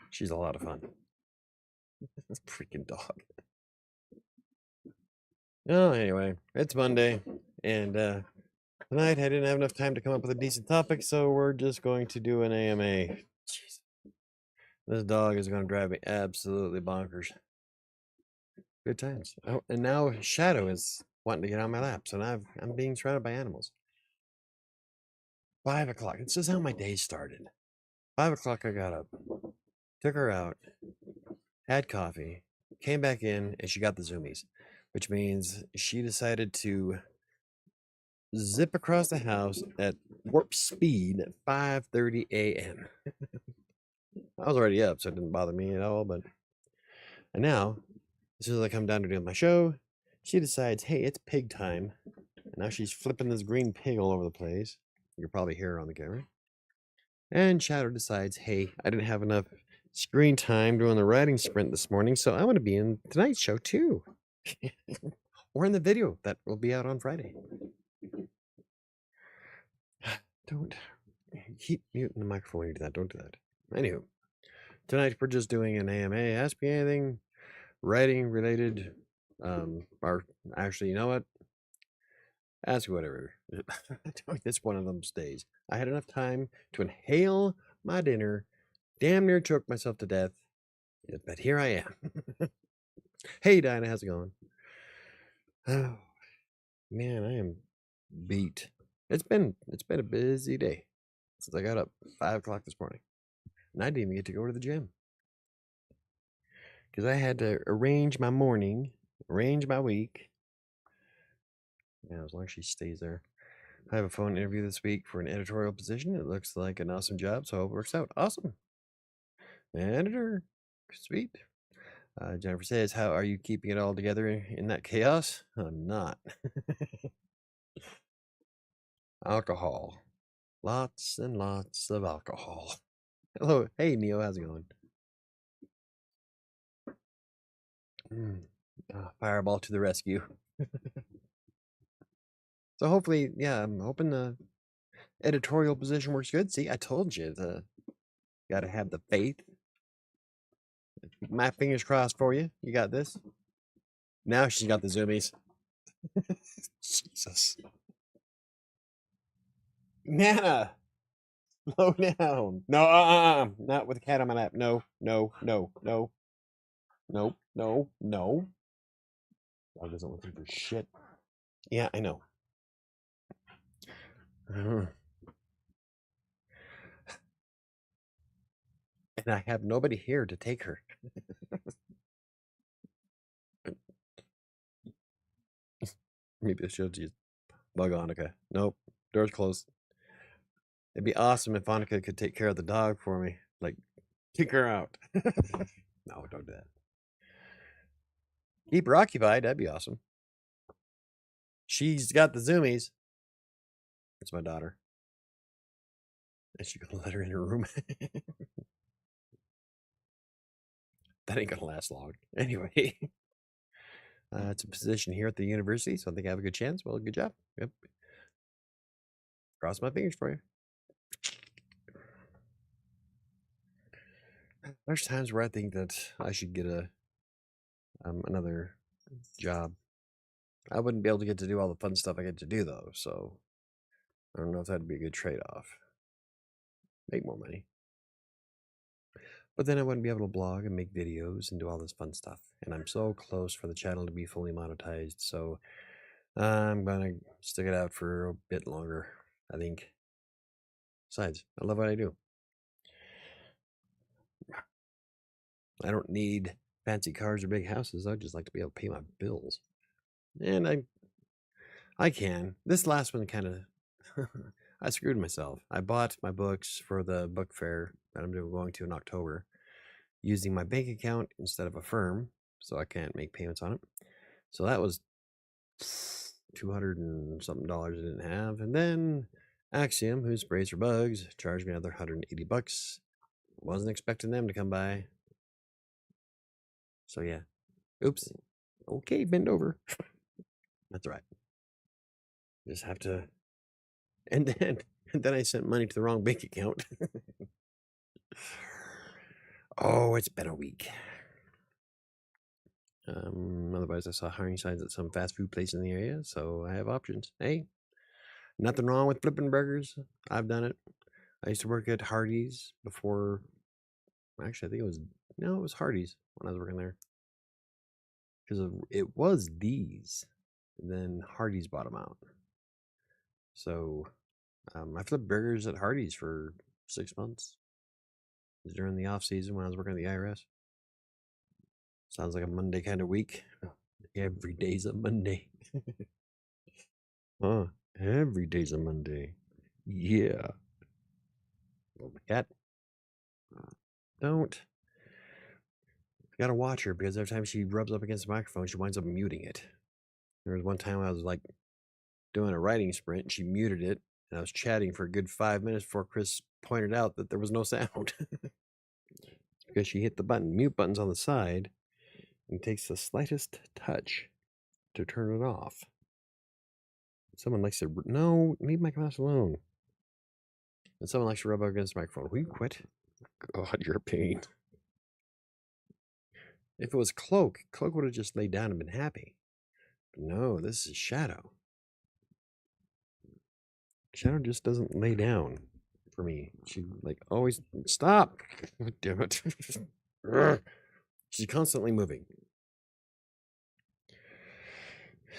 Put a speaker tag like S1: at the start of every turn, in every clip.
S1: She's a lot of fun. Freaking dog. Oh, anyway, it's Monday, and tonight I didn't have enough time to come up with a decent topic, so we're just going to do an AMA. Jeez. This dog is going to drive me absolutely bonkers. Good times. Oh, and now Shadow is wanting to get on my lap, so now I'm being surrounded by animals. 5 o'clock. This is how my day started. 5 o'clock, I got up, took her out, had coffee, came back in, and she got the zoomies, which means she decided to zip across the house at warp speed at 5:30 a.m. I was already up, so it didn't bother me at all. And now, as soon as I come down to do my show, she decides, hey, it's pig time. And now she's flipping this green pig all over the place. You can probably hear her on the camera. And Shadow decides, hey, I didn't have enough screen time doing the writing sprint this morning, so I want to be in tonight's show too. Or in the video that will be out on Friday. Don't keep muting the microphone when you do that. Don't do that. Anywho, tonight we're just doing an AMA. Ask me anything writing related. Or actually, you know what? Ask whatever. It's one of them days. I had enough time to inhale my dinner, damn near choked myself to death, but here I am. Hey, Dinah, how's it going? Oh, man, I am beat. It's been a busy day since I got up 5 o'clock this morning, and I didn't even get to go to the gym because I had to arrange my morning, arrange my week. Yeah, as long as she stays there. I have a phone interview this week for an editorial position. It looks like an awesome job, so I hope it works out. Awesome. Editor. Sweet. Jennifer says, how are you keeping it all together in that chaos? I'm not. Alcohol. Lots and lots of alcohol. Hello. Hey, Neo. How's it going? Fireball to the rescue. So hopefully, yeah, I'm hoping the editorial position works good. See, I told you, got to have the faith. My fingers crossed for you. You got this. Now she's got the zoomies. Jesus. Nana, slow down. No, not with a cat on my lap. No. Dog doesn't look for shit. Yeah, I know. And I have nobody here to take her. Maybe I should just bug Annika. Nope, door's closed. It'd be awesome if Annika could take care of the dog for me. Like, kick her out. No, don't do that. Keep her occupied. That'd be awesome. She's got the zoomies. It's my daughter. Is she gonna let her in her room? That ain't gonna last long. Anyway, it's a position here at the university, so I think I have a good chance. Well, good job. Yep. Cross my fingers for you. There's times where I think that I should get another job. I wouldn't be able to get to do all the fun stuff I get to do though, so I don't know if that'd be a good trade-off. Make more money. But then I wouldn't be able to blog and make videos and do all this fun stuff. And I'm so close for the channel to be fully monetized, so I'm gonna stick it out for a bit longer, I think. Besides, I love what I do. I don't need fancy cars or big houses. I'd just like to be able to pay my bills. And I can. This last one kind of, I screwed myself. I bought my books for the book fair that I'm going to in October using my bank account instead of a firm, so I can't make payments on it. So that was $200 and something I didn't have. And then Axiom, who sprays for bugs, charged me another $180. Wasn't expecting them to come by. So yeah. Oops. Okay, bend over. That's right. Just have to. And then I sent money to the wrong bank account. Oh, it's been a week. Otherwise, I saw hiring signs at some fast food place in the area, so I have options. Hey, nothing wrong with flipping burgers. I've done it. I used to work at Hardee's before. Actually, I think it was Hardee's when I was working there because it was D's. And then Hardee's bought them out. So I flipped burgers at Hardee's for 6 months. It was during the off season when I was working at the IRS. Sounds like a Monday kind of week. Every day's a Monday. Huh? Every day's a Monday. Yeah. Little cat. Don't. You gotta watch her because every time she rubs up against the microphone, she winds up muting it. There was one time I was like doing a writing sprint, and she muted it, and I was chatting for a good 5 minutes before Chris pointed out that there was no sound. Because she hit the button. Mute button's on the side and takes the slightest touch to turn it off. Someone likes to no, leave my mouse alone. And someone likes to rub up against the microphone. Will you quit? God, you're a pain. If it was Cloak would have just laid down and been happy. But no, this is Shadow. Shadow just doesn't lay down for me. She like always stop. Damn it. She's constantly moving.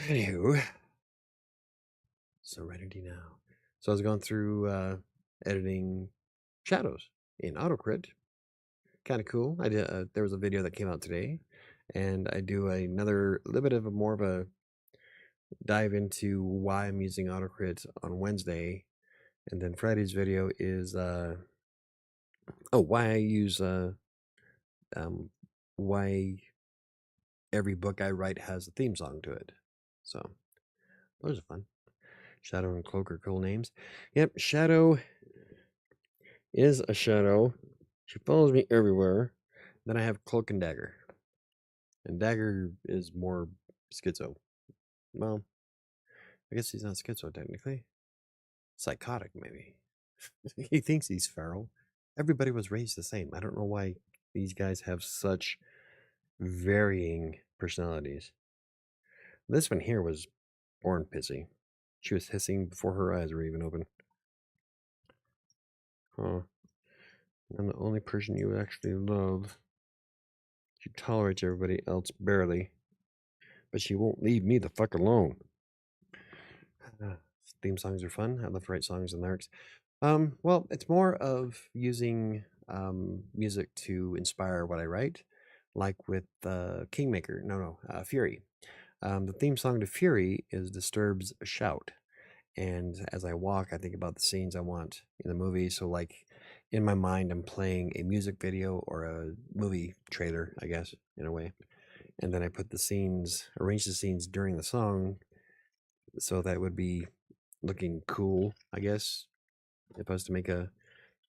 S1: Anywho, so ready now. So I was going through editing shadows in AutoCrit. Kind of cool. I did. There was a video that came out today, and I do another little bit of more of a dive into why I'm using AutoCrit on Wednesday, and then Friday's video is why I use why every book I write has a theme song to it. So those are fun. Shadow and Cloak are cool names. Yep, Shadow is a shadow. She follows me everywhere. Then I have Cloak and Dagger. And Dagger is more schizo. Well, I guess he's not schizo technically. Psychotic, maybe. He thinks he's feral. Everybody was raised the same. I don't know why these guys have such varying personalities. This one here was born pissy. She was hissing before her eyes were even open. Huh. I'm the only person you actually love. She tolerates everybody else barely. But she won't leave me the fuck alone. Theme songs are fun. I love to write songs and lyrics. Well, it's more of using music to inspire what I write, like with Kingmaker. Fury. The theme song to Fury is Disturbed's Shout. And as I walk, I think about the scenes I want in the movie. So, like, in my mind, I'm playing a music video or a movie trailer, I guess, in a way. And then I put arrange the scenes during the song so that would be looking cool, I guess, if I was to make a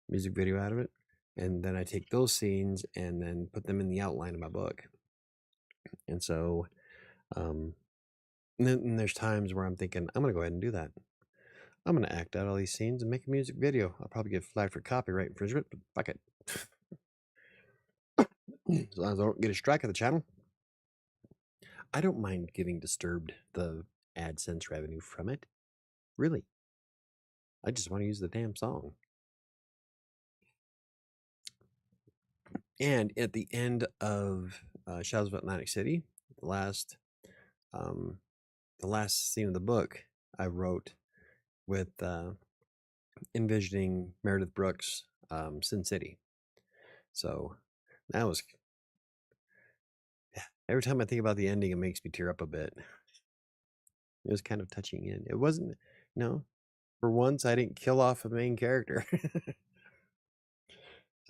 S1: music video out of it. And then I take those scenes and then put them in the outline of my book. And so, and then there's times where I'm thinking, I'm going to go ahead and do that. I'm going to act out all these scenes and make a music video. I'll probably get flagged for copyright infringement, but fuck it. As long as I don't get a strike of the channel. I don't mind giving Disturbed the AdSense revenue from it. Really. I just want to use the damn song. And at the end of Shadows of Atlantic City, the last scene of the book I wrote with envisioning Meredith Brooks' Sin City. So that was, every time I think about the ending, it makes me tear up a bit. It was kind of touching in. It wasn't, for once I didn't kill off a main character.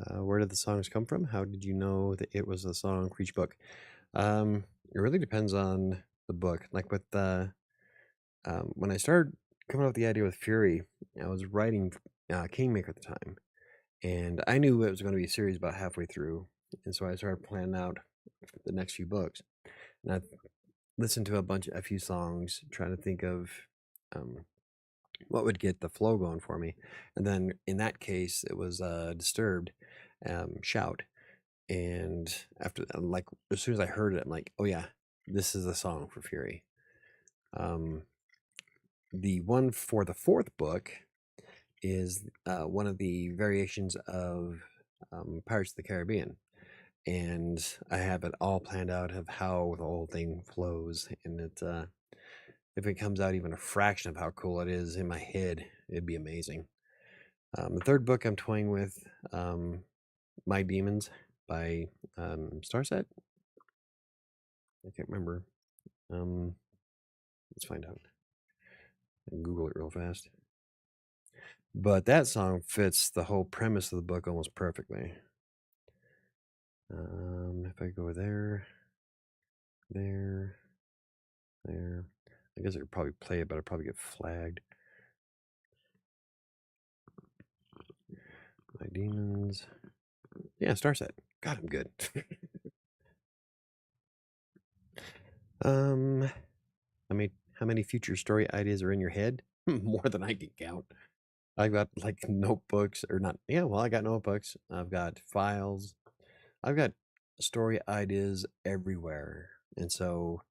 S1: Where did the songs come from? How did you know that it was a song for each book? It really depends on the book. Like with when I started coming up with the idea with Fury, I was writing Kingmaker at the time, and I knew it was going to be a series about halfway through, and so I started planning out the next few books. And I listened to a few songs, trying to think of what would get the flow going for me. And then in that case, it was Disturbed, Shout. And after, like, as soon as I heard it, I'm like, oh yeah, this is the song for Fury. The one for the fourth book is one of the variations of Pirates of the Caribbean. And I have it all planned out of how the whole thing flows. And if it comes out even a fraction of how cool it is in my head, it'd be amazing. The third book I'm toying with, My Demons by Starset. I can't remember. Let's find out. Google it real fast. But that song fits the whole premise of the book almost perfectly. If I go there, I guess I could probably play it, but I'd probably get flagged. My Demons. Yeah, Starset. God, I'm good. How many future story ideas are in your head? More than I can count. I've got like notebooks or not. Yeah, well, I got notebooks. I've got files. I've got story ideas everywhere. And so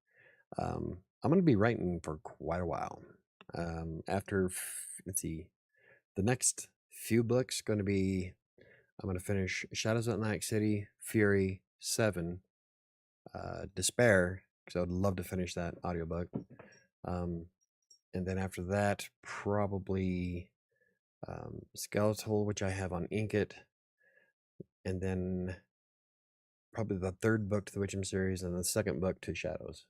S1: I'm going to be writing for quite a while. Let's see, the next few books going to be, I'm going to finish Shadows of Atlantic City, Fury, 7, Despair, because I would love to finish that audiobook. And then after that, probably Skeletal, which I have on Inkitt, and then probably the third book to the Witcham series, and the second book to Shadows.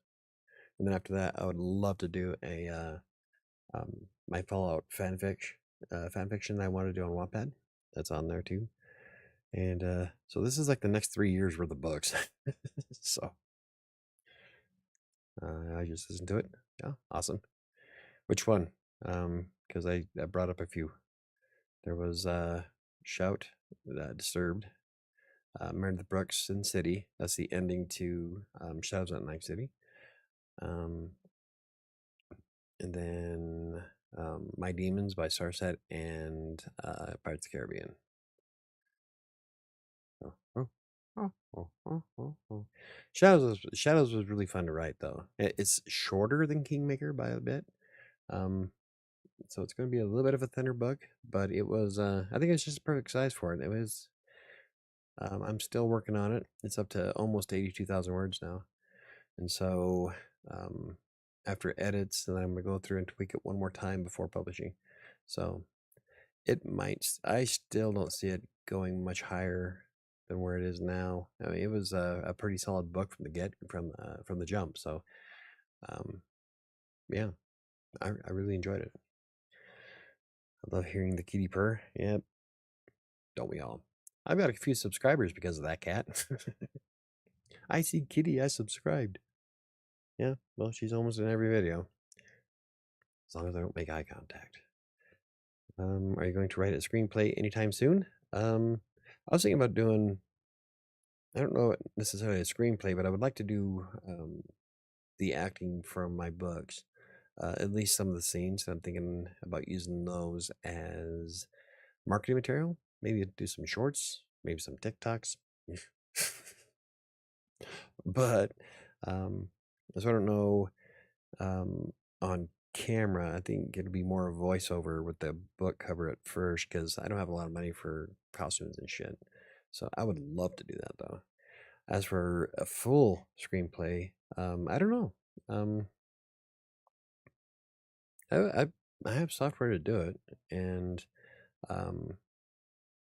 S1: And then after that, I would love to do a my Fallout fanfiction that I want to do on Wattpad. That's on there too. And so this is like the next 3 years worth of books. So I just listened to it. Yeah, awesome. Which one? Because I brought up a few. There was Shout, Disturbed, Meredith Brooks, Sin City. That's the ending to Shadows at Night City. And then My Demons by Starset and Pirates of the Caribbean. Shadows was really fun to write, though. It's shorter than Kingmaker by a bit. So it's going to be a little bit of a thinner book, but it was, I think it's just a perfect size for it. It was, I'm still working on it. It's up to almost 82,000 words now. And so after edits, then I'm going to go through and tweak it one more time before publishing. So it might, I still don't see it going much higher than where it is now. I mean, it was a pretty solid book from the jump. So yeah, I really enjoyed it. I love hearing the kitty purr. Yep. Don't we all? I've got a few subscribers because of that cat. I see Kitty, I subscribed. Yeah, well, she's almost in every video. As long as I don't make eye contact. Are you going to write a screenplay anytime soon? I was thinking about doing, I don't know necessarily a screenplay, but I would like to do the acting from my books. At least some of the scenes. I'm thinking about using those as marketing material. Maybe do some shorts, maybe some TikToks. But so I don't know, on camera, I think it'll be more voiceover with the book cover at first because I don't have a lot of money for costumes and shit. So I would love to do that though. As for a full screenplay, I don't know. I have software to do it, and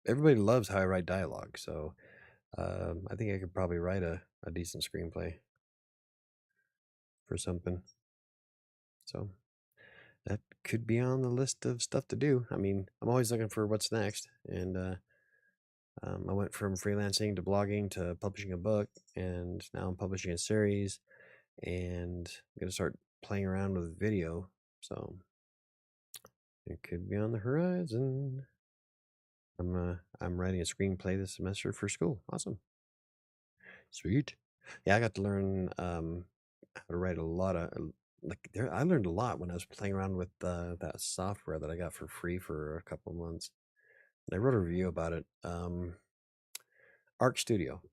S1: everybody loves how I write dialogue. So I think I could probably write a decent screenplay for something. So that could be on the list of stuff to do. I mean, I'm always looking for what's next, and I went from freelancing to blogging to publishing a book, and now I'm publishing a series, and I'm gonna start playing around with video. So it could be on the horizon. I'm writing a screenplay this semester for school. Awesome, sweet. Yeah, I got to learn how to write a lot of I learned a lot when I was playing around with that software that I got for free for a couple of months. I wrote a review about it. Arc Studio.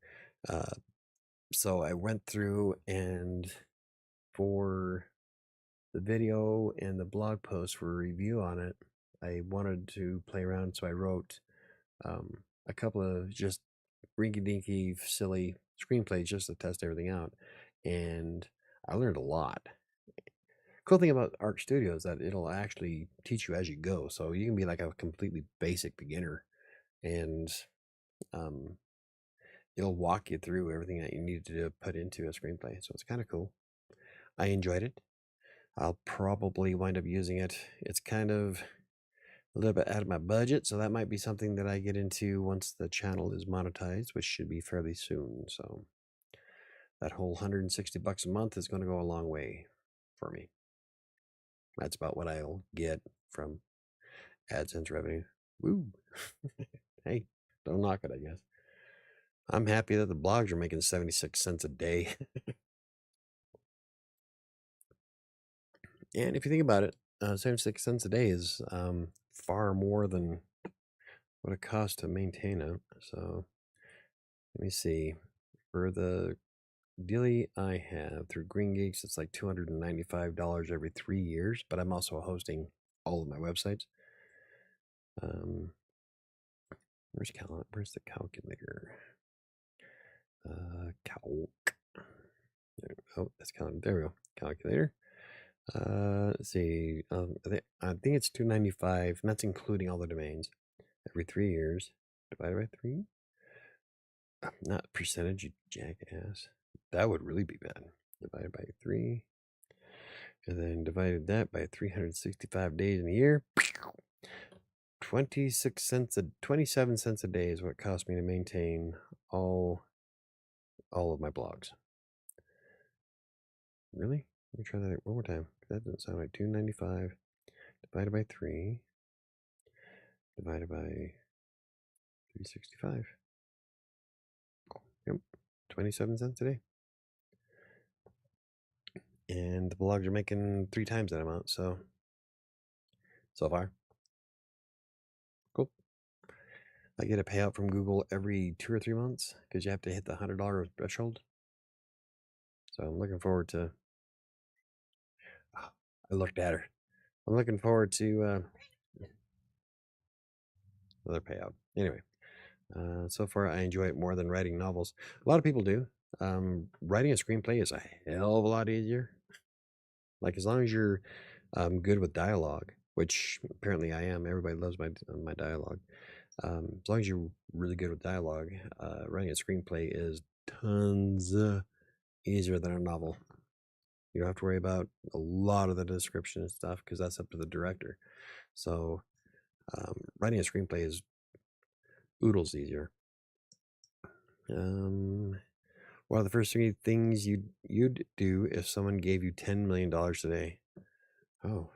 S1: So I went through, and for the video and the blog post for a review on it, I wanted to play around, so I wrote a couple of just rinky-dinky, silly screenplays just to test everything out, and I learned a lot. Cool thing about Art Studio is that it'll actually teach you as you go, so you can be like a completely basic beginner, and um, it'll walk you through everything that you need to put into a screenplay. So it's kind of cool. I enjoyed it. I'll probably wind up using it. It's kind of a little bit out of my budget, so that might be something that I get into once the channel is monetized, which should be fairly soon. So that whole $160 a month is going to go a long way for me. That's about what I'll get from AdSense revenue. Woo! Hey, don't knock it, I guess. I'm happy that the blogs are making 76 cents a day. And if you think about it, 76 cents a day is far more than what it costs to maintain it. So let me see. For the dealie I have through Green Geeks, it's like $295 every 3 years, but I'm also hosting all of my websites. Where's the calculator? Calc. Oh, that's calculator. There we go. Calculator. Let's see. I think it's $295, and that's including all the domains every 3 years. Divided by 3. Not percentage, you jackass. That would really be bad. Divided by 3. And then divided that by 365 days in a year. 27 cents a day is what it cost me to maintain all of my blogs. Really? Let me try that one more time. That doesn't sound right. $295 divided by 3 divided by 365. Yep, 27 cents a day. And the blogs are making 3 times that amount, so far. Cool. I get a payout from Google every 2 or 3 months because you have to hit the $100 threshold. So I'm looking forward to. I looked at her. I'm looking forward to another payout. Anyway, so far I enjoy it more than writing novels. A lot of people do. Writing a screenplay is a hell of a lot easier. Like, as long as you're good with dialogue, which apparently I am. Everybody loves my dialogue. As long as you're really good with dialogue, writing a screenplay is tons easier than a novel. You don't have to worry about a lot of the description and stuff because that's up to the director. So writing a screenplay is oodles easier. What are the first 3 things you'd do if someone gave you $10 million today? Oh,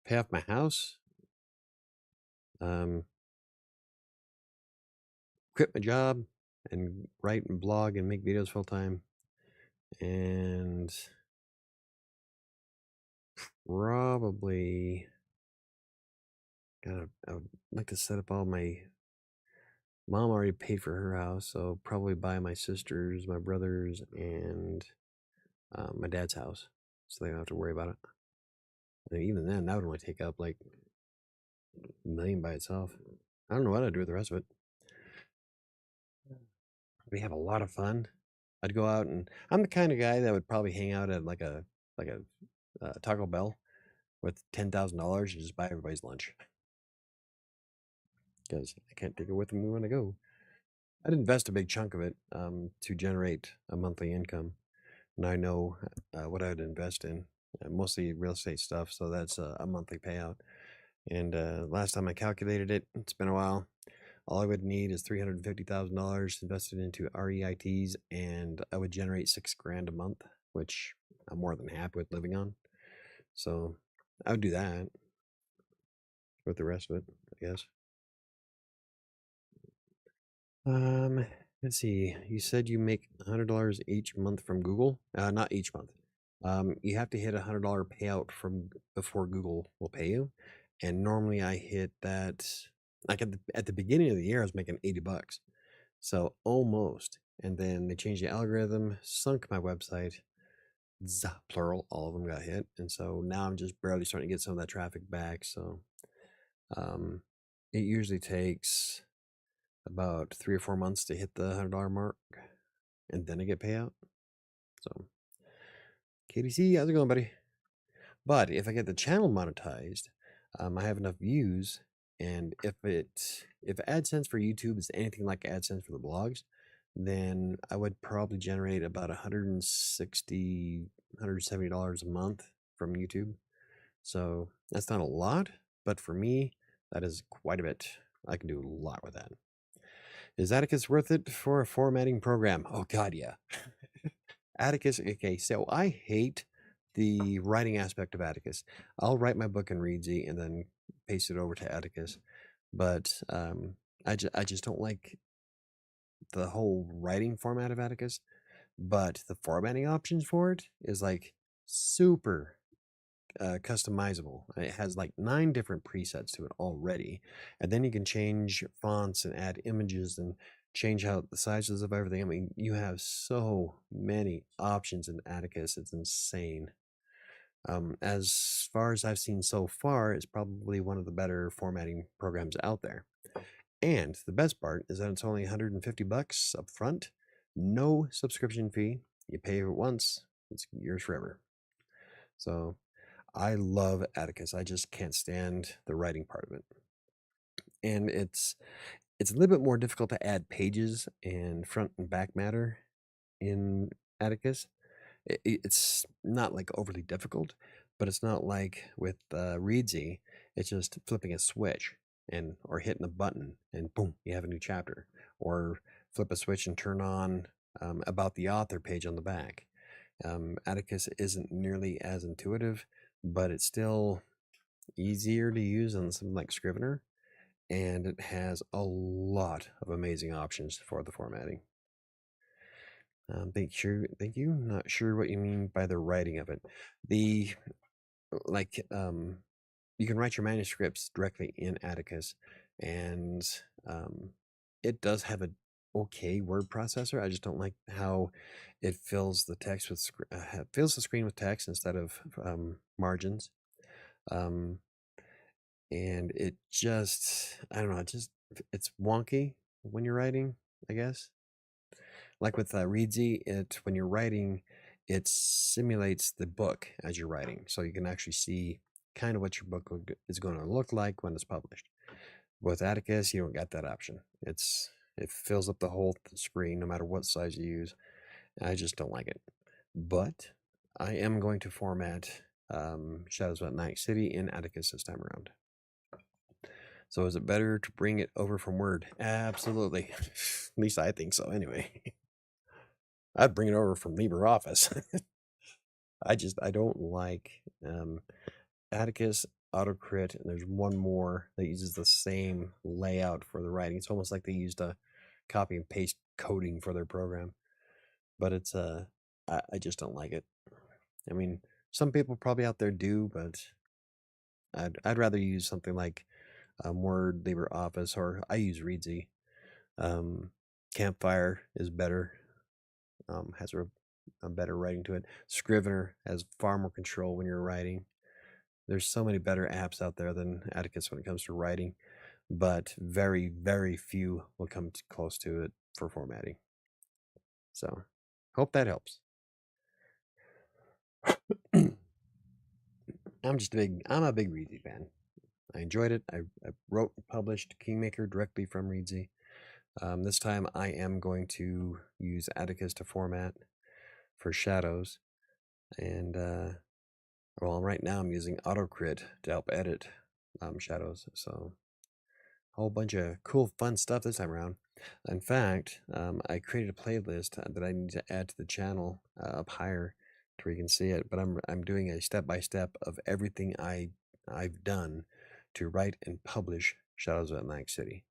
S1: pay off my house, quit my job, and write and blog and make videos full time, and probably I would like to set up all my. Mom already paid for her house, so probably buy my sisters, my brothers, and my dad's house, so they don't have to worry about it. And even then, that would only take up like $1 million by itself. I don't know what I'd do with the rest of it. We have a lot of fun. I'd go out, and I'm the kind of guy that would probably hang out at like a Taco Bell with $10,000 and just buy everybody's lunch because I can't take it with me when I go. I'd invest a big chunk of it to generate a monthly income, and I know what I'd invest in, mostly real estate stuff. So that's a monthly payout. And last time I calculated it, it's been a while. All I would need is $350,000 invested into REITs, and I would generate $6,000 a month, which I'm more than happy with living on. So I would do that with the rest of it, I guess. Let's see. You said you make $100 each month from Google. Not each month. You have to hit $100 payout from before Google will pay you, and normally I hit that. Like at the beginning of the year, I was making $80. So almost. And then they changed the algorithm, sunk my website. Plural, all of them got hit. And so now I'm just barely starting to get some of that traffic back. So um, it usually takes about 3 or 4 months to hit the $100 mark, and then I get payout. So, KDC, how's it going, buddy? But if I get the channel monetized, I have enough views, and if AdSense for YouTube is anything like AdSense for the blogs, then I would probably generate about $160, $170 a month from YouTube. So that's not a lot, but for me, that is quite a bit. I can do a lot with that. Is Atticus worth it for a formatting program? Oh God, yeah. Atticus, okay, so I hate the writing aspect of Atticus. I'll write my book in Readsy and then paste it over to Atticus, but I just don't like the whole writing format of Atticus. But the formatting options for it is like super customizable. It has like 9 different presets to it already, and then you can change fonts and add images and change out the sizes of everything. I mean, you have so many options in Atticus. It's insane. As far as I've seen so far, it's probably one of the better formatting programs out there. And the best part is that it's only $150 up front, no subscription fee. You pay it once, it's yours forever. So I love Atticus. I just can't stand the writing part of it. And it's a little bit more difficult to add pages and front and back matter in Atticus. It's not like overly difficult, but it's not like with Readsy. It's just flipping a switch and or hitting a button and boom, you have a new chapter. Or flip a switch and turn on about the author page on the back. Atticus isn't nearly as intuitive, but it's still easier to use than something like Scrivener, and it has a lot of amazing options for the formatting. Thank you. Not sure what you mean by the writing of it. The like you can write your manuscripts directly in Atticus, and it does have a okay word processor. I just don't like how it fills the text with fills the screen with text instead of margins. Um, and it just I don't know. It's wonky when you're writing, I guess. Like with Readsy, when you're writing, it simulates the book as you're writing, so you can actually see kind of what your book is going to look like when it's published. With Atticus, you don't get that option. It fills up the whole screen no matter what size you use. I just don't like it. But I am going to format Shadows of Night City in Atticus this time around. So is it better to bring it over from Word? Absolutely. At least I think so anyway. I'd bring it over from LibreOffice. I don't like Atticus, AutoCrit, and there's one more that uses the same layout for the writing. It's almost like they used a copy and paste coding for their program. But it's I just don't like it. I mean, some people probably out there do, but I'd rather use something like Word, LibreOffice, or I use Readsy. Campfire is better. Has a better writing to it. Scrivener has far more control when you're writing. There's so many better apps out there than Atticus when it comes to writing, but very, very few will come close to it for formatting. So, hope that helps. I'm a big Readsy fan. I enjoyed it. I wrote and published Kingmaker directly from Readsy. This time I am going to use Atticus to format for Shadows, and well, right now I'm using AutoCrit to help edit Shadows. So a whole bunch of cool, fun stuff this time around. In fact, I created a playlist that I need to add to the channel up higher to where you can see it. But I'm doing a step by step of everything I've done to write and publish Shadows of Atlantic City.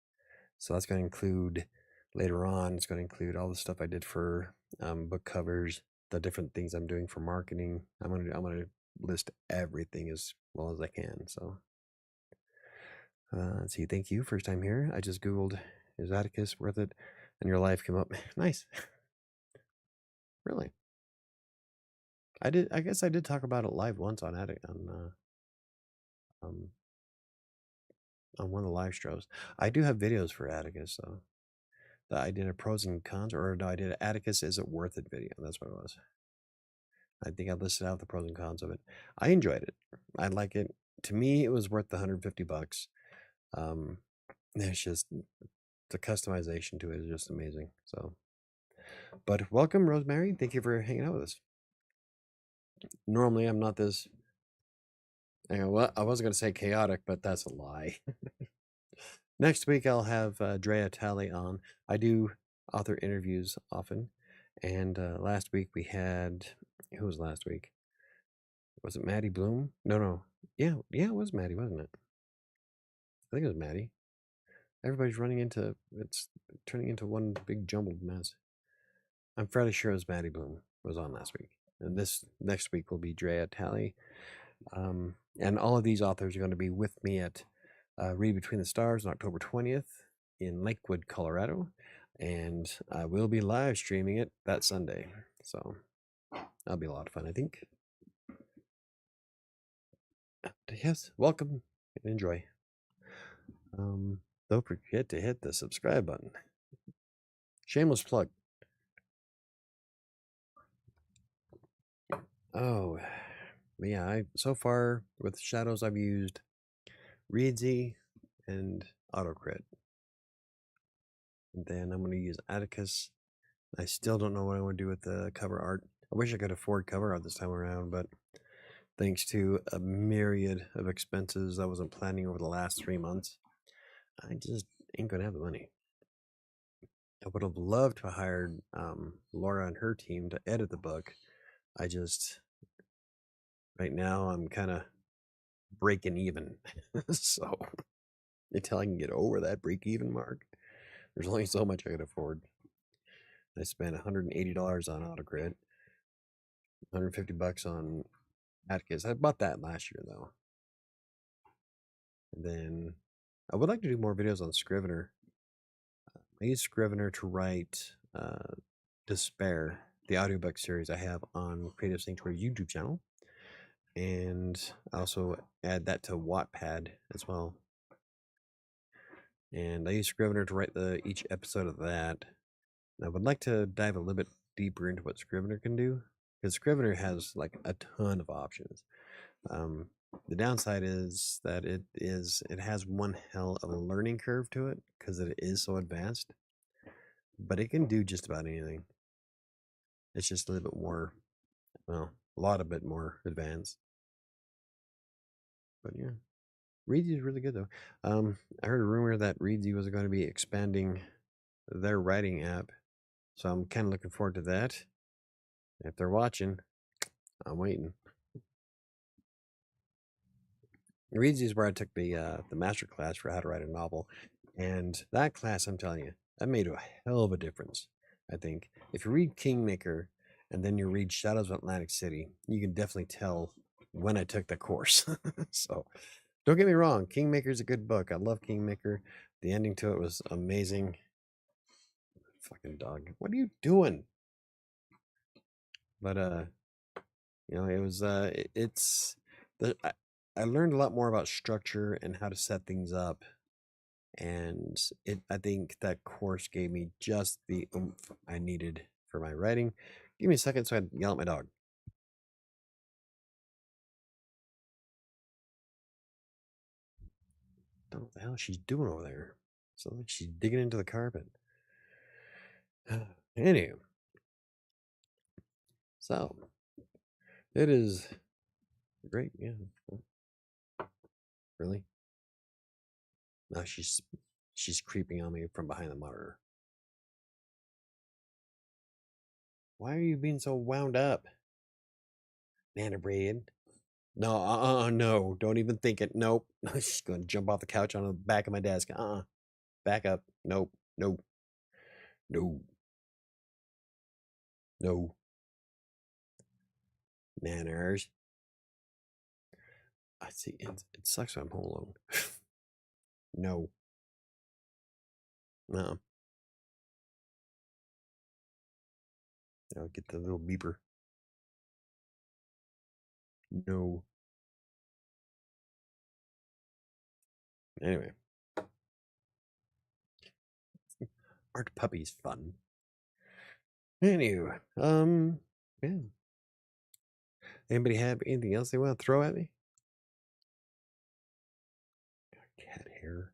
S1: So that's going to include later on. It's going to include all the stuff I did for book covers, the different things I'm doing for marketing. I'm gonna list everything as well as I can. So let's see. Thank you. First time here. I just Googled, is Atticus worth it? and your life came up. Nice. Really? I guess I did talk about it live once on um on one of the live shows. I do have videos for Atticus, so I did a pros and cons, or no, I did a Atticus is it worth it video. That's what it was. I think I listed out the pros and cons of it. I enjoyed it. I like it. To me, it was worth the $150. Um, it's just the customization to it is just amazing. So, but welcome, Rosemary. Thank you for hanging out with us. Normally, I'm not this. Well, I wasn't going to say chaotic, but that's a lie. Next week, I'll have Drea Talley on. I do author interviews often. And last week we had, who was last week? Was it Maddie Bloom? No. Yeah, it was Maddie, wasn't it? I think it was Maddie. Everybody's it's turning into one big jumbled mess. I'm fairly sure it was Maddie Bloom was on last week. And this next week will be Drea Talley. And all of these authors are going to be with me at Read Between the Stars on October 20th in Lakewood, Colorado. And I will be live streaming it that Sunday. So that'll be a lot of fun, I think. Yes, welcome and enjoy. Don't forget to hit the subscribe button. Shameless plug. Oh, yeah, so far with Shadows I've used Reedsy and AutoCrit. And then I'm going to use Atticus. I still don't know what I want to do with the cover art. I wish I could afford cover art this time around, but thanks to a myriad of expenses I wasn't planning over the last 3 months, I just ain't going to have the money. I would have loved to have hired Laura and her team to edit the book. Right now, I'm kind of breaking even. So until I can get over that break even mark, there's only so much I could afford. I spent $180 on AutoGrid, $150 on Atticus. I bought that last year though. And then I would like to do more videos on Scrivener. I use Scrivener to write Despair, the audiobook series I have on Creative Sanctuary YouTube channel. And I also add that to Wattpad as well. And I use Scrivener to write each episode of that. And I would like to dive a little bit deeper into what Scrivener can do, because Scrivener has like a ton of options. The downside is that it has one hell of a learning curve to it because it is so advanced, but it can do just about anything. It's just a little bit more, well, a lot of bit more advanced. But yeah, Reedsy is really good though. I heard a rumor that Reedsy was going to be expanding their writing app, so I'm kind of looking forward to that. If they're watching, I'm waiting. Reedsy is where I took the master class for how to write a novel, and that class, I'm telling you, that made a hell of a difference. I think if you read Kingmaker and then you read Shadows of Atlantic City, you can definitely tell when I took the course. So don't get me wrong, Kingmaker is a good book. I love Kingmaker. The ending to it was amazing. Fucking dog, what are you doing? But it was it's the I learned a lot more about structure and how to set things up, and I think that course gave me just the oomph I needed for my writing. Give me a second so I yell at my dog. I don't know what the hell she's doing over there. So like she's digging into the carpet. Anyway, so it is great. Yeah, really. Now she's creeping on me from behind the monitor. Why are you being so wound up, Nana Bread? No, no, don't even think it. Nope. She's gonna jump off the couch on the back of my desk. Back up. Nope. Nope. No. No. Nanners. I see. It sucks when I'm home alone. No. No. I'll get the little beeper. No. Anyway. Aren't puppies fun? Anyway, yeah. Anybody have anything else they want to throw at me? Cat hair.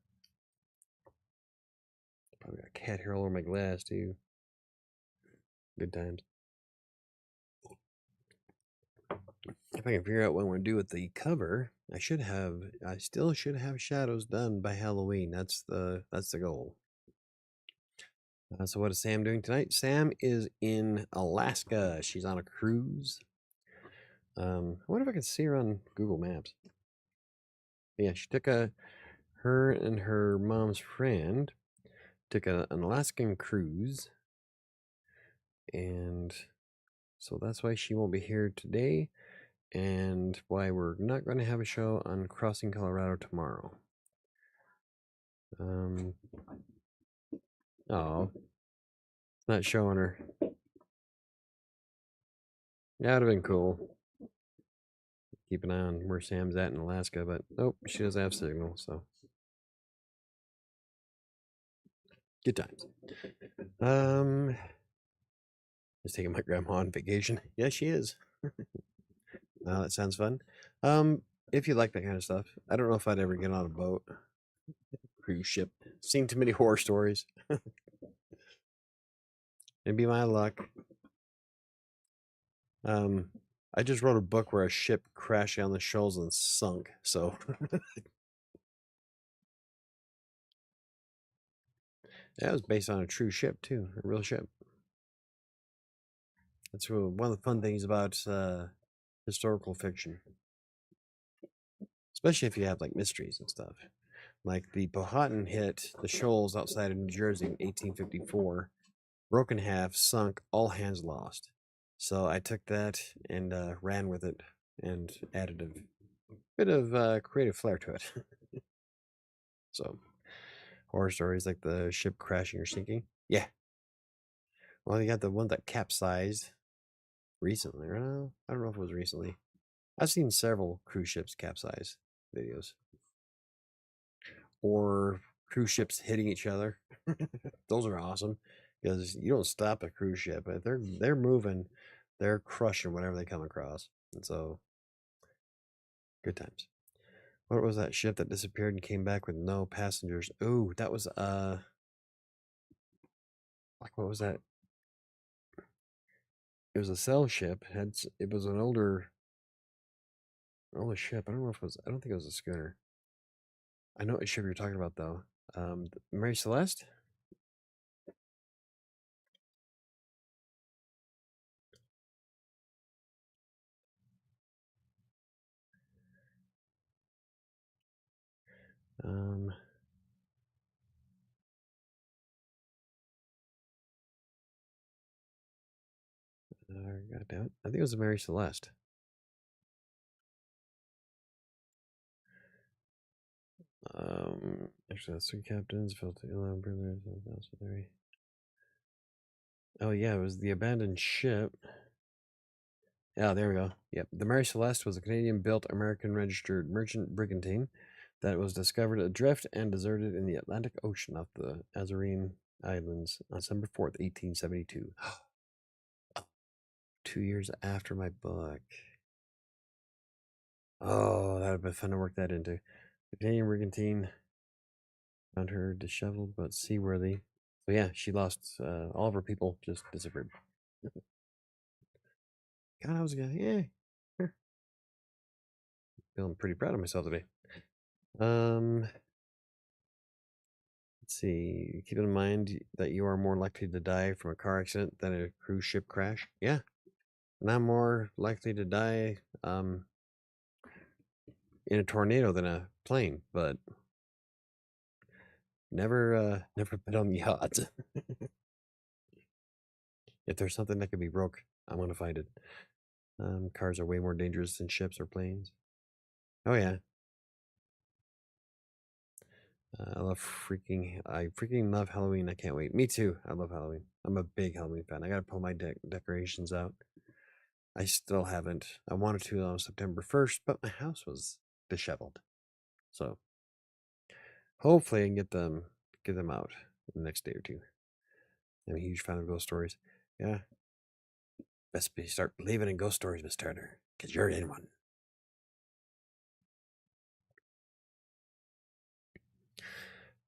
S1: Probably got cat hair all over my glass too. Good times. If I can figure out what I want to do with the cover, I still should have shadows done by Halloween. That's the goal. So what is Sam doing tonight? Sam is in Alaska. She's on a cruise. I wonder if I can see her on Google Maps. Yeah, she took her and her mom's friend took an Alaskan cruise, and so that's why she won't be here today, and why we're not going to have a show on Crossing Colorado tomorrow. Oh, it's not showing her. That would have been cool. Keep an eye on where Sam's at in Alaska, but nope, she doesn't have signal, so good times. Just taking my grandma on vacation. Yeah, she is. That sounds fun. If you like that kind of stuff, I don't know if I'd ever get on a boat, cruise ship. Seen too many horror stories. It'd be my luck. I just wrote a book where a ship crashed on the shoals and sunk. So that was based on a true ship too, a real ship. That's one of the fun things about historical fiction, especially if you have like mysteries and stuff. Like the Powhatan hit the shoals outside of New Jersey in 1854, broke in half, sunk, all hands lost. So I took that and ran with it and added a bit of creative flair to it. So horror stories like the ship crashing or sinking. Yeah. Well, you got the one that capsized recently. I don't know if it was recently. I've seen several cruise ships capsize videos. Or cruise ships hitting each other. Those are awesome because you don't stop a cruise ship. If they're moving, they're crushing whatever they come across. And so good times. What was that ship that disappeared and came back with no passengers? Oh, that was like what was that? It was a sail ship. It was an older ship. I don't know if it was. I don't think it was a schooner. I know what ship you're talking about though. Mary Celeste. Um, God damn it! I think it was a Mary Celeste. Actually, that's three captains, filled to 11 prisoners, Oh yeah, it was the abandoned ship. Yeah, there we go. Yep, the Mary Celeste was a Canadian-built, American-registered merchant brigantine that was discovered adrift and deserted in the Atlantic Ocean off the Azorine Islands on December 4th, 1872. 2 years after my book. Oh, that would have been fun to work that into. The Canadian brigantine found her disheveled but seaworthy. So yeah, she lost all of her people, just disappeared. God, I was yeah. Feeling pretty proud of myself today. Let's see. Keep in mind that you are more likely to die from a car accident than a cruise ship crash. Yeah, and I'm more likely to die in a tornado than a plane, but never bet on the odds. If there's something that could be broke, I'm gonna find it. Cars are way more dangerous than ships or planes. Oh yeah. I freaking love Halloween. I can't wait. Me too. I love Halloween. I'm a big Halloween fan. I gotta pull my decorations out. I still haven't. I wanted to on September 1st, but my house was disheveled. So hopefully I can get them out in the next day or two. I'm a huge fan of ghost stories. Yeah. Best be start believing in ghost stories, Miss Turner, because you're in one.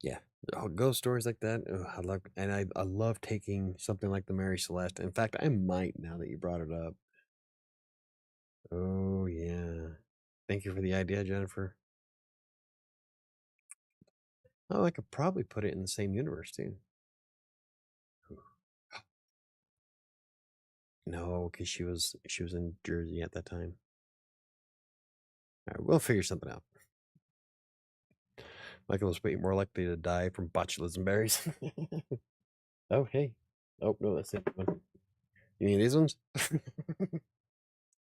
S1: Yeah. Ghost stories like that. I love taking something like the Mary Celeste. In fact, I might now that you brought it up. Oh yeah. Thank you for the idea, Jennifer. Oh, I could probably put it in the same universe too. No, because she was in Jersey at that time. All right, we'll figure something out. Michael was way more likely to die from botulism berries. Oh hey. Oh no, that's it. You need these ones?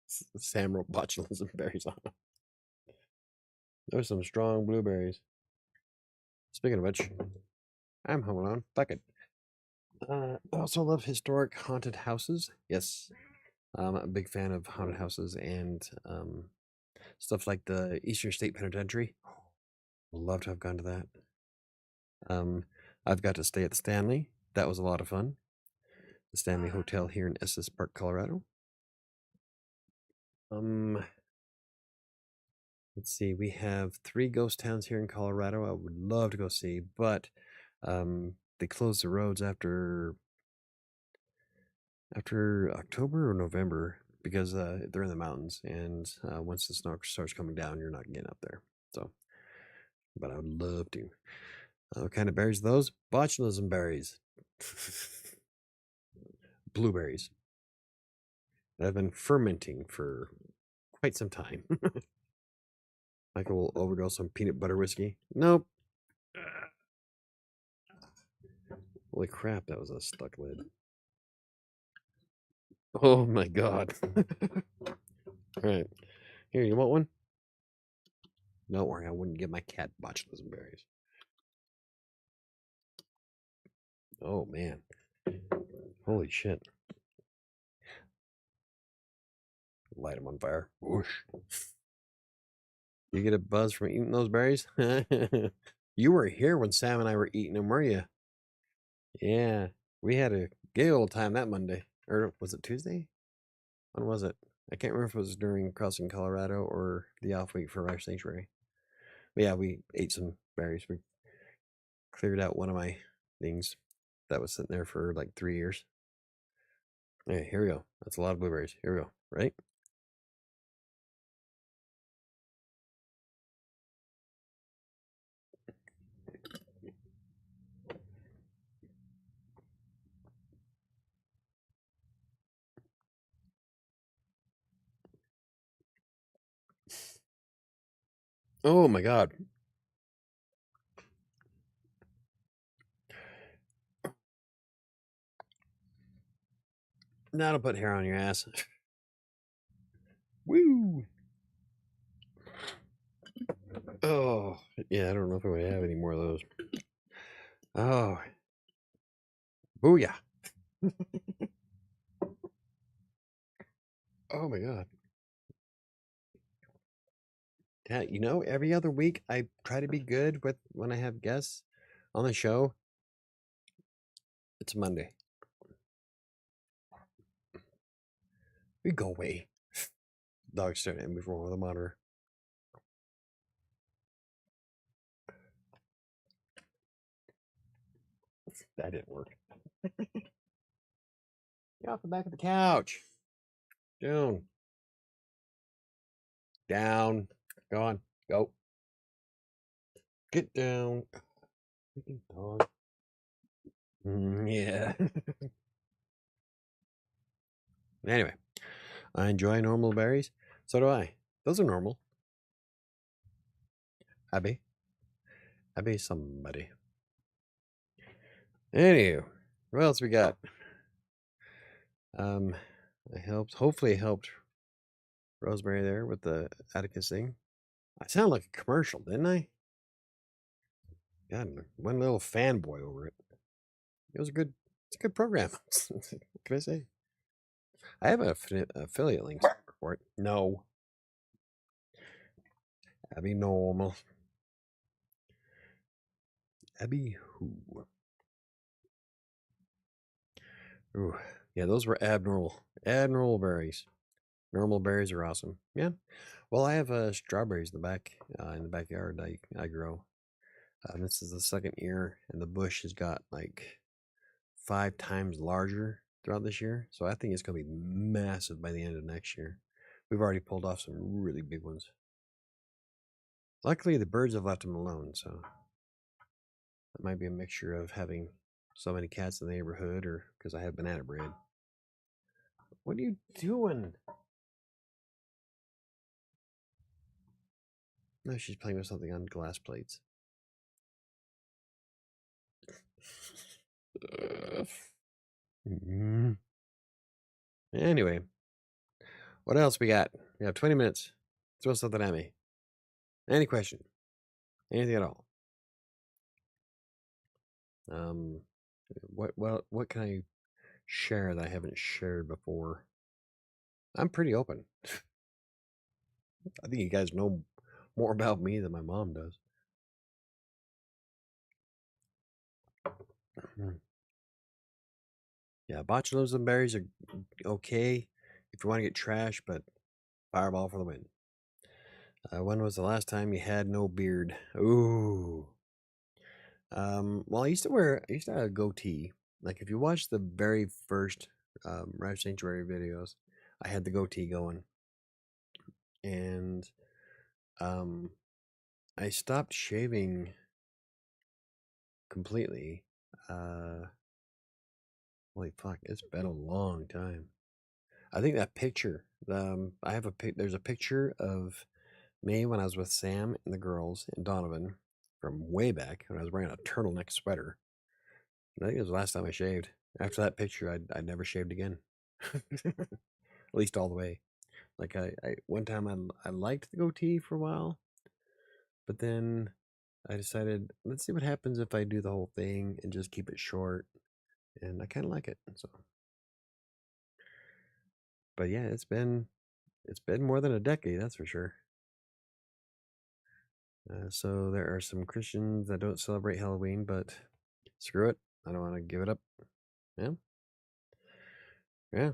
S1: Sam wrote botulism berries on them. There's some strong blueberries. Speaking of which, I'm home alone. Fuck it. I also love historic haunted houses. Yes, I'm a big fan of haunted houses and stuff like the Eastern State Penitentiary. Love to have gone to that. Um, I've got to stay at the Stanley. That was a lot of fun. The Stanley Hotel here in Estes Park, Colorado. Let's see. We have 3 ghost towns here in Colorado. I would love to go see, but they close the roads after October or November because they're in the mountains, and once the snow starts coming down, you're not getting up there. So, but I would love to. What kind of berries are those? Botulism berries, blueberries that have been fermenting for quite some time. Michael will overdose on peanut butter whiskey. Nope. Holy crap, that was a stuck lid. Oh my god. All right. Here, you want one? Don't worry, I wouldn't give my cat botulism berries. Oh man. Holy shit. Light them on fire. Whoosh. You get a buzz from eating those berries? You were here when Sam and I were eating them, were you? Yeah. We had a gay old time that Monday. Or was it Tuesday? When was it? I can't remember if it was during Crossing Colorado or the off week for WriterSanctuary. But yeah, we ate some berries. We cleared out one of my things that was sitting there for like 3 years. Okay, here we go. That's a lot of blueberries. Here we go. Right? Oh my god. Now to put hair on your ass. Woo! Oh, yeah, I don't know if we have any more of those. Oh, booyah. Oh my god. Yeah, you know, every other week I try to be good with when I have guests on the show. It's Monday. We go away. Dog's staring at me from the monitor. That didn't work. Get off the back of the couch. Down. Down. Go on. Go. Get down. Freaking dog. Yeah. Anyway, I enjoy normal berries. So do I. Those are normal. Abby. Abby somebody. Anywho, what else we got? I hopefully helped Rosemary there with the Atticus thing. I sound like a commercial, didn't I? God, one little fanboy over it. It was a good. It's a good program. What can I say? I have an affiliate link for it. No, Abby normal. Abby who? Ooh, yeah, those were abnormal. Abnormal berries. Normal berries are awesome. Yeah. Well, I have strawberries in the backyard. I grow. This is the second year, and the bush has got like 5 times larger throughout this year. So I think it's going to be massive by the end of next year. We've already pulled off some really big ones. Luckily, the birds have left them alone, so it might be a mixture of having so many cats in the neighborhood or because I have banana bread. What are you doing? No, she's playing with something on glass plates. Anyway, what else we got? We have 20 minutes. Throw something at me. Any question? Anything at all? What can I share that I haven't shared before? I'm pretty open. I think you guys know more about me than my mom does. Yeah, botulism berries are okay if you want to get trash, but fireball for the win. When was the last time you had no beard? Ooh. Well, I used to have a goatee. Like if you watch the very first WriterSanctuary videos, I had the goatee going, and I stopped shaving completely. Holy fuck, it's been a long time. I think that picture, I have there's a picture of me when I was with Sam and the girls and Donovan from way back when I was wearing a turtleneck sweater. And I think it was the last time I shaved. After that picture, I never shaved again. At least all the way. Like one time I liked the goatee for a while, but then I decided let's see what happens if I do the whole thing and just keep it short, and I kind of like it. So, but yeah, it's been more than a decade, that's for sure. So there are some Christians that don't celebrate Halloween, but screw it, I don't want to give it up. Yeah, yeah.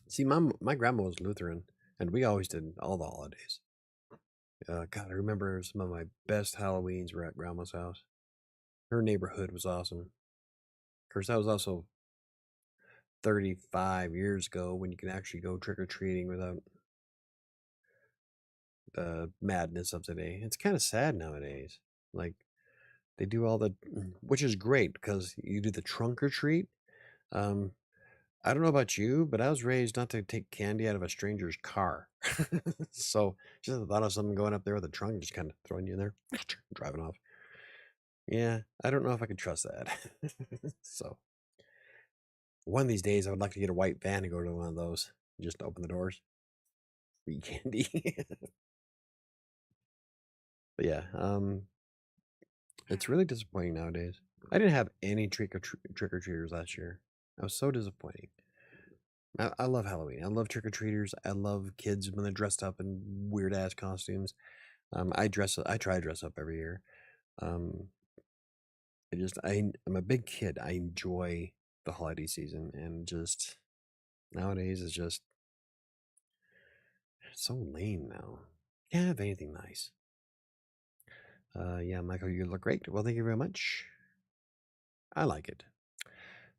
S1: See, my grandma was Lutheran, and we always did all the holidays. God, I remember some of my best Halloweens were at grandma's house. Her neighborhood was awesome. Of course, that was also 35 years ago when you can actually go trick or treating without the madness of today. It's kind of sad nowadays. Like they do all the, which is great because you do the trunk or treat. Um, I don't know about you, but I was raised not to take candy out of a stranger's car. So just the thought of someone going up there with a trunk, just kind of throwing you in there, driving off. Yeah, I don't know if I could trust that. So one of these days, I would like to get a white van and go to one of those. Just open the doors, eat candy. But yeah, it's really disappointing nowadays. I didn't have any trick or treaters last year. I was so disappointing. I love Halloween. I love trick or treaters. I love kids when they're dressed up in weird ass costumes. I dress. I try to dress up every year. Um, I'm a big kid. I enjoy the holiday season, and just nowadays it's just so lame now. Can't have anything nice. Yeah, Michael, you look great. Well, thank you very much. I like it.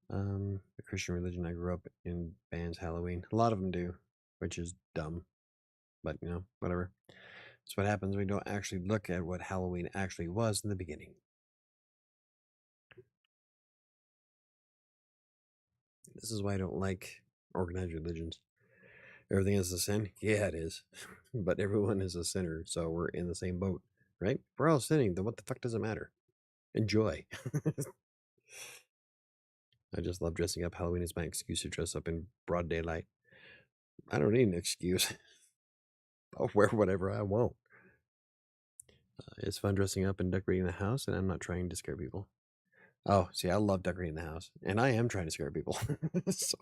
S1: The Christian religion, I grew up in bans Halloween. A lot of them do, which is dumb, but you know, whatever. That's what happens when we don't actually look at what Halloween actually was in the beginning. This is why I don't like organized religions. Everything is a sin? Yeah, it is. But everyone is a sinner, so we're in the same boat, right? If we're all sinning, then what the fuck does it matter? Enjoy. I just love dressing up. Halloween is my excuse to dress up in broad daylight. I don't need an excuse. I'll wear whatever I want. It's fun dressing up and decorating the house, and I'm not trying to scare people. Oh, see, I love decorating the house, and I am trying to scare people. So,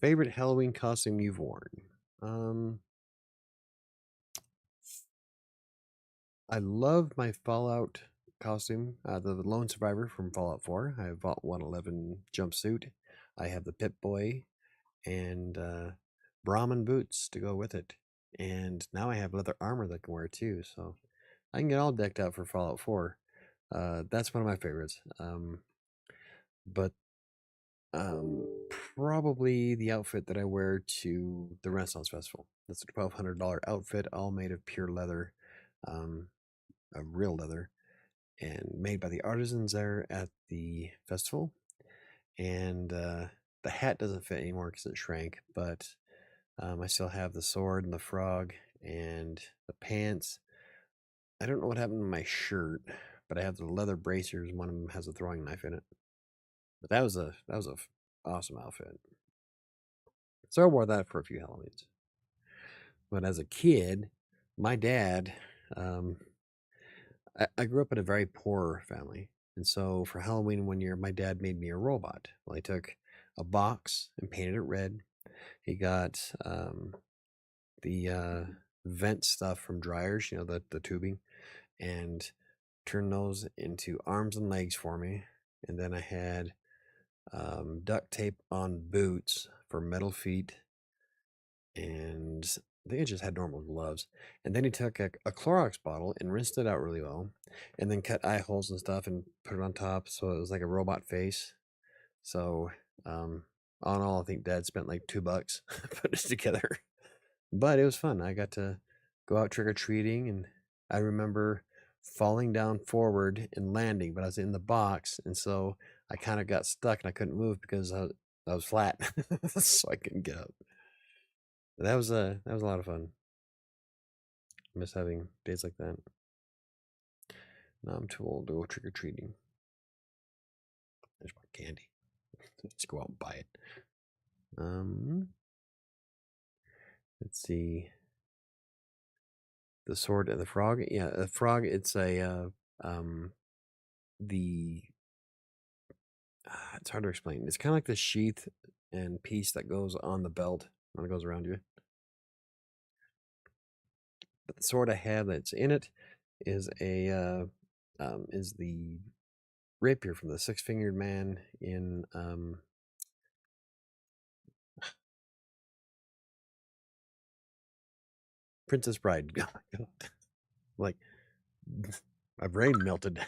S1: favorite Halloween costume you've worn? Um, I love my Fallout costume, the Lone Survivor from Fallout 4. I have Vault 111 jumpsuit. I have the Pip Boy and Brahmin boots to go with it. And now I have leather armor that I can wear too, so I can get all decked out for Fallout 4. That's one of my favorites. But um, probably the outfit that I wear to the Renaissance Festival. That's a $1,200 outfit, all made of pure leather, um, real leather, and made by the artisans there at the festival. And the hat doesn't fit anymore because it shrank, but I still have the sword and the frog and the pants. I don't know what happened to my shirt, but I have the leather bracers. One of them has a throwing knife in it. But that was a awesome outfit. So I wore that for a few Halloweens. But as a kid, my dad, um, I grew up in a very poor family. And so for Halloween one year, my dad made me a robot. Well, he took a box and painted it red. He got the vent stuff from dryers, the tubing, and turned those into arms and legs for me. And then I had duct tape on boots for metal feet, and I think I just had normal gloves. And then he took a Clorox bottle and rinsed it out really well, and then cut eye holes and stuff and put it on top, so it was like a robot face. So, all in all, I think Dad spent like $2 put it together, but it was fun. I got to go out trick or treating, and I remember falling down forward and landing, but I was in the box, and so I kind of got stuck and I couldn't move because I was flat, so I couldn't get up. But that was a lot of fun. I miss having days like that. Now I'm too old to go trick or treating. There's my candy. Let's go out and buy it. Um, let's see. The sword and the frog. Yeah, the frog. It's a the it's hard to explain. It's kind of like the sheath and piece that goes on the belt when it goes around you. But the sword I have that's in it is is the rapier from the Six-Fingered Man in Princess Bride. Like my brain melted.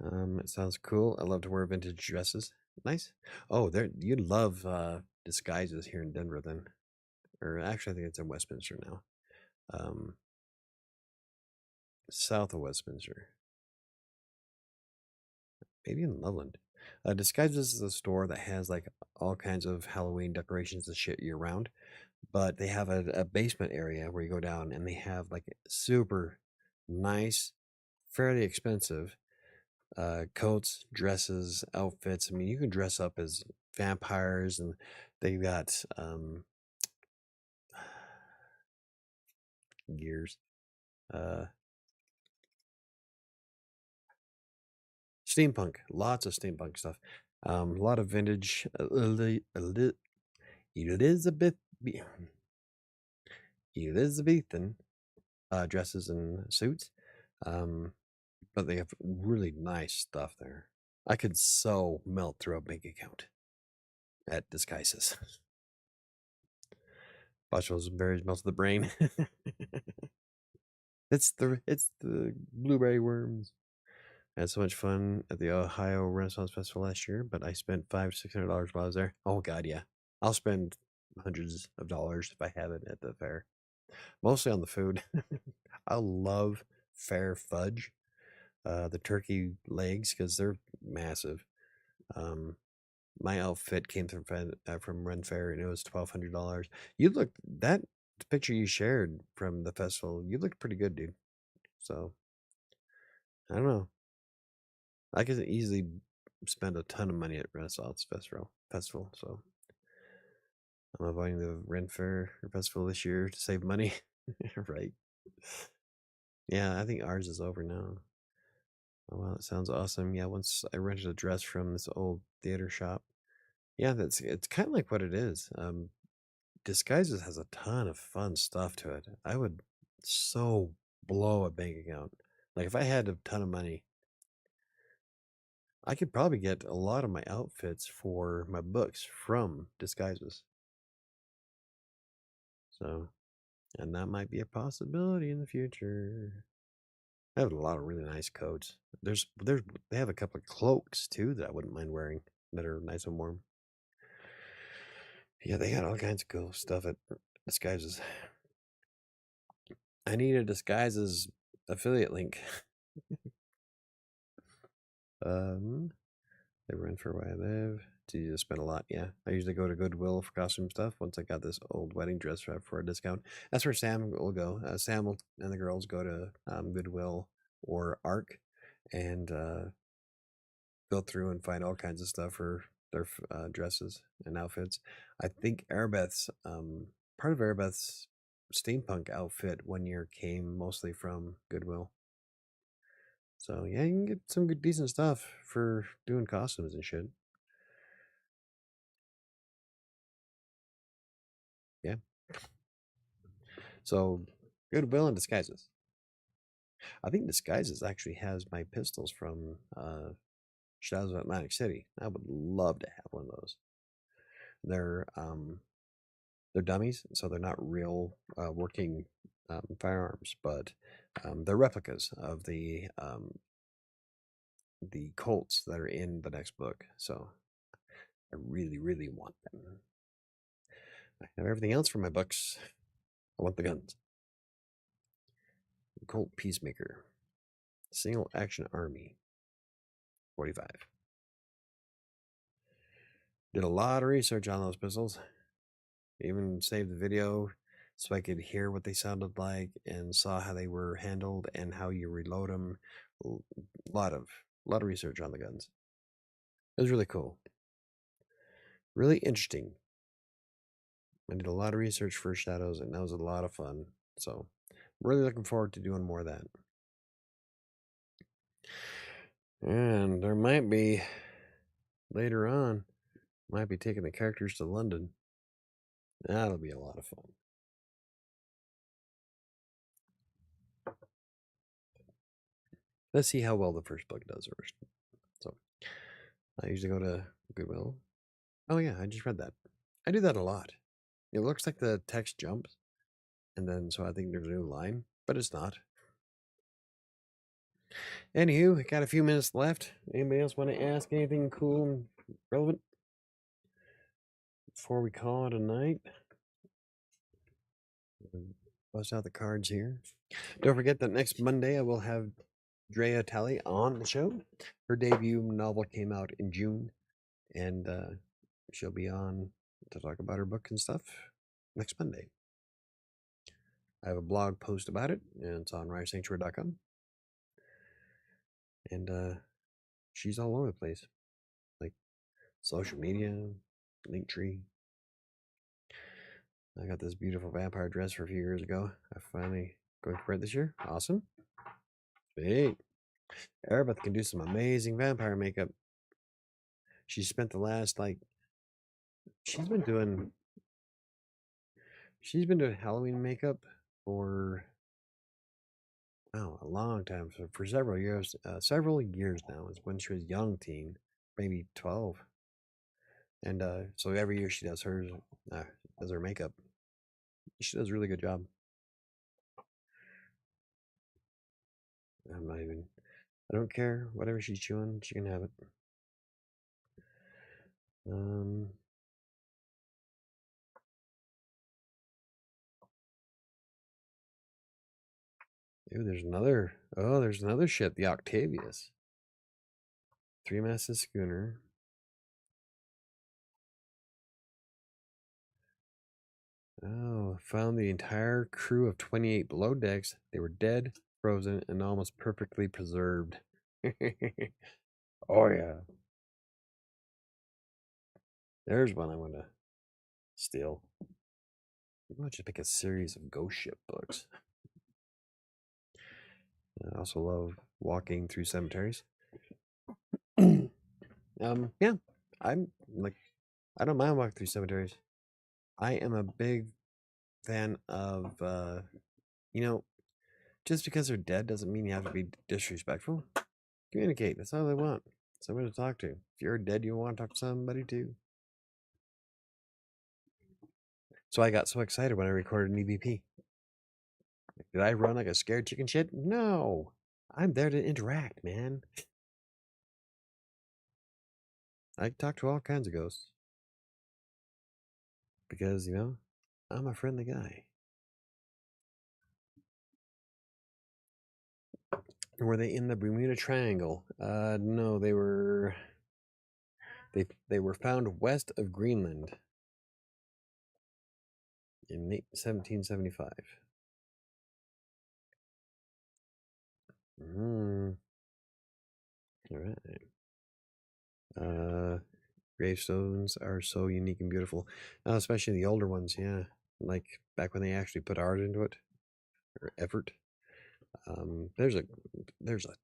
S1: It sounds cool. I love to wear vintage dresses. Nice. Oh, there you love disguises here in Denver then. Or actually I think it's in Westminster now. Um South of Westminster. Maybe in Loveland. Disguises is a store that has like all kinds of Halloween decorations and shit year round, but they have a basement area where you go down and they have like super nice, fairly expensive coats, dresses, outfits. I mean, you can dress up as vampires, and they've got gears, uh, steampunk, lots of steampunk stuff. A lot of vintage Elizabeth Elizabethan dresses and suits. Um, but they have really nice stuff there. I could so melt through a bank account at disguises. Botchels and berries melt the brain. It's the blueberry worms. I had so much fun at the Ohio Renaissance Festival last year, but I spent $500-600 while I was there. Oh God, yeah. I'll spend hundreds of dollars if I have it at the fair. Mostly on the food. I love fair fudge. The turkey legs because they're massive. Um, my outfit came from Ren Fair and it was $1,200. You looked that picture you shared from the festival. You looked pretty good, dude. So I don't know. I could easily spend a ton of money at Renaissance Festival. So I'm avoiding the Ren Fair festival this year to save money. Right. Yeah, I think ours is over now. Oh, wow, that sounds awesome. Yeah, once I rented a dress from this old theater shop. Yeah, it's kind of like what it is. Disguises has a ton of fun stuff to it. I would so blow a bank account. Like if I had a ton of money, I could probably get a lot of my outfits for my books from disguises. So, and that might be a possibility in the future. I have a lot of really nice coats. There's they have a couple of cloaks too that I wouldn't mind wearing that are nice and warm. Yeah, they got all kinds of cool stuff at disguises. I need a disguises affiliate link. um, they run for where I live. Do you spend a lot? Yeah, I usually go to Goodwill for costume stuff. Once I got this old wedding dress for a discount, that's where Sam will go. Sam will, and the girls go to Goodwill or Arc, and go through and find all kinds of stuff for their dresses and outfits. I think Arabeth's part of Arabeth's steampunk outfit one year came mostly from Goodwill. So yeah, you can get some good decent stuff for doing costumes and shit. Yeah. So Goodwill and Disguises. I think Disguises actually has my pistols from Shadows of Atlantic City. I would love to have one of those. They're they're dummies, so they're not real working firearms, but they're replicas of the Colts that are in the next book. So I really, really want them. I have everything else for my books. I want the guns. Colt Peacemaker, Single Action Army, 45. Did a lot of research on those pistols. Even saved the video so I could hear what they sounded like and saw how they were handled and how you reload them. A lot of research on the guns. It was really cool. Really interesting. I did a lot of research for Shadows, and that was a lot of fun. So, I'm really looking forward to doing more of that. And there might be later on, might be taking the characters to London. That'll be a lot of fun. Let's see how well the first book does first. So, I usually go to Goodwill. Oh yeah, I just read that. I do that a lot. It looks like the text jumps, and then so I think there's a new line, but it's not. Anywho, I got a few minutes left. Anybody else want to ask anything cool and relevant before we call it a night? Bust out the cards here. Don't forget that next Monday I will have Drea Talley on the show. Her debut novel came out in June, and she'll be on to talk about her book and stuff next Monday. I have a blog post about it, and it's on WriterSanctuary.com. And she's all over the place, like social media, Linktree. I got this beautiful vampire dress for a few years ago. I finally going to print this year. Awesome. Sweet. Arabeth can do some amazing vampire makeup. She spent the last she's been doing Halloween makeup for a long time, for several years. Several years now is when she was young teen, maybe 12. And so every year she does hers, does her makeup. She does a really good job. I'm not even. I don't care. Whatever she's chewing, she can have it. Um. Ooh, there's another. Oh, there's another ship. The Octavius. Three-masted schooner. Oh, found the entire crew of 28 below decks. They were dead, frozen, and almost perfectly preserved. Oh, yeah. There's one I want to Still, you might just pick a series of ghost ship books. I also love walking through cemeteries. Yeah, I'm like, I don't mind walking through cemeteries. I am a big fan of, just because they're dead doesn't mean you have to be disrespectful. Communicate. That's all they want. Somebody to talk to. If you're dead, you want to talk to somebody too. So I got so excited when I recorded an EVP. Did I run like a scared chicken shit? No. I'm there to interact, man. I talk to all kinds of ghosts. Because, I'm a friendly guy. Were they in the Bermuda Triangle? No, they were found west of Greenland in 1775. All right. Gravestones are so unique and beautiful, especially the older ones. Yeah, like back when they actually put art into it or effort. There's a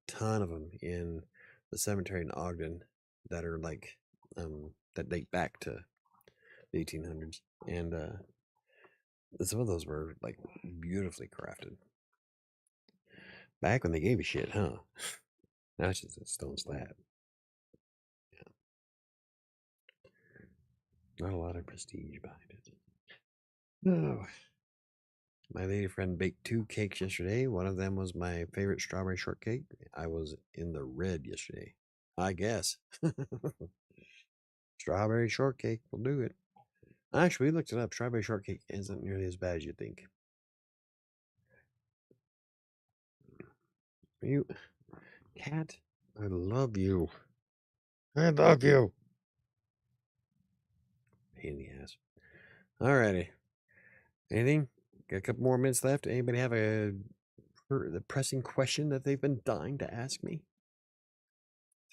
S1: ton of them in the cemetery in Ogden that are like that date back to the 1800s, and some of those were like beautifully crafted. Back when they gave a shit, huh? Now it's just a stone slab. Yeah. Not a lot of prestige behind it. No. My lady friend baked 2 cakes yesterday. One of them was my favorite strawberry shortcake. I was in the red yesterday. I guess. Strawberry shortcake will do it. Actually, we looked it up. Strawberry shortcake isn't nearly as bad as you think. You, cat, I love you. I love you. Pain in the ass. Alrighty. Anything? Got a couple more minutes left. Anybody have the pressing question that they've been dying to ask me?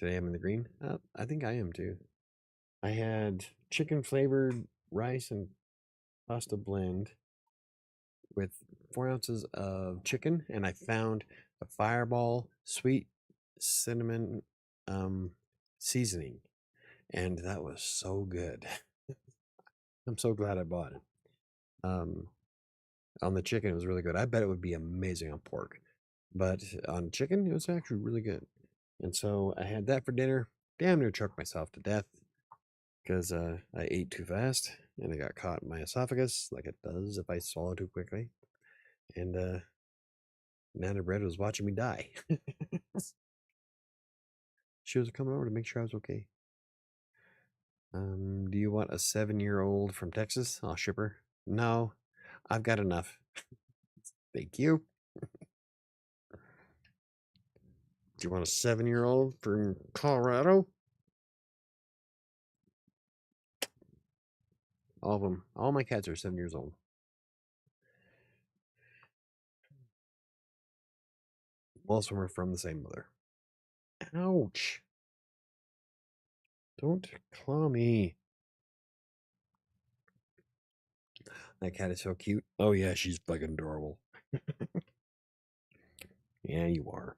S1: Today I'm in the green. I think I am too. I had chicken flavored rice and pasta blend with 4 ounces of chicken, and I found a Fireball sweet cinnamon seasoning, and that was so good. I'm so glad I bought it. On the chicken, it was really good. I bet it would be amazing on pork, but on chicken, it was actually really good. And so I had that for dinner. Damn near choked myself to death because I ate too fast and it got caught in my esophagus like it does if I swallow too quickly. And Nana Bread was watching me die. She was coming over to make sure I was okay. Do you want a 7-year-old from Texas? I'll ship her. No, I've got enough. Thank you. Do you want a 7-year-old from Colorado? All of them. All my cats are 7 years old. Most of them are from the same mother. Ouch. Don't claw me. That cat is so cute. Oh, yeah, she's fucking adorable. Yeah, you are.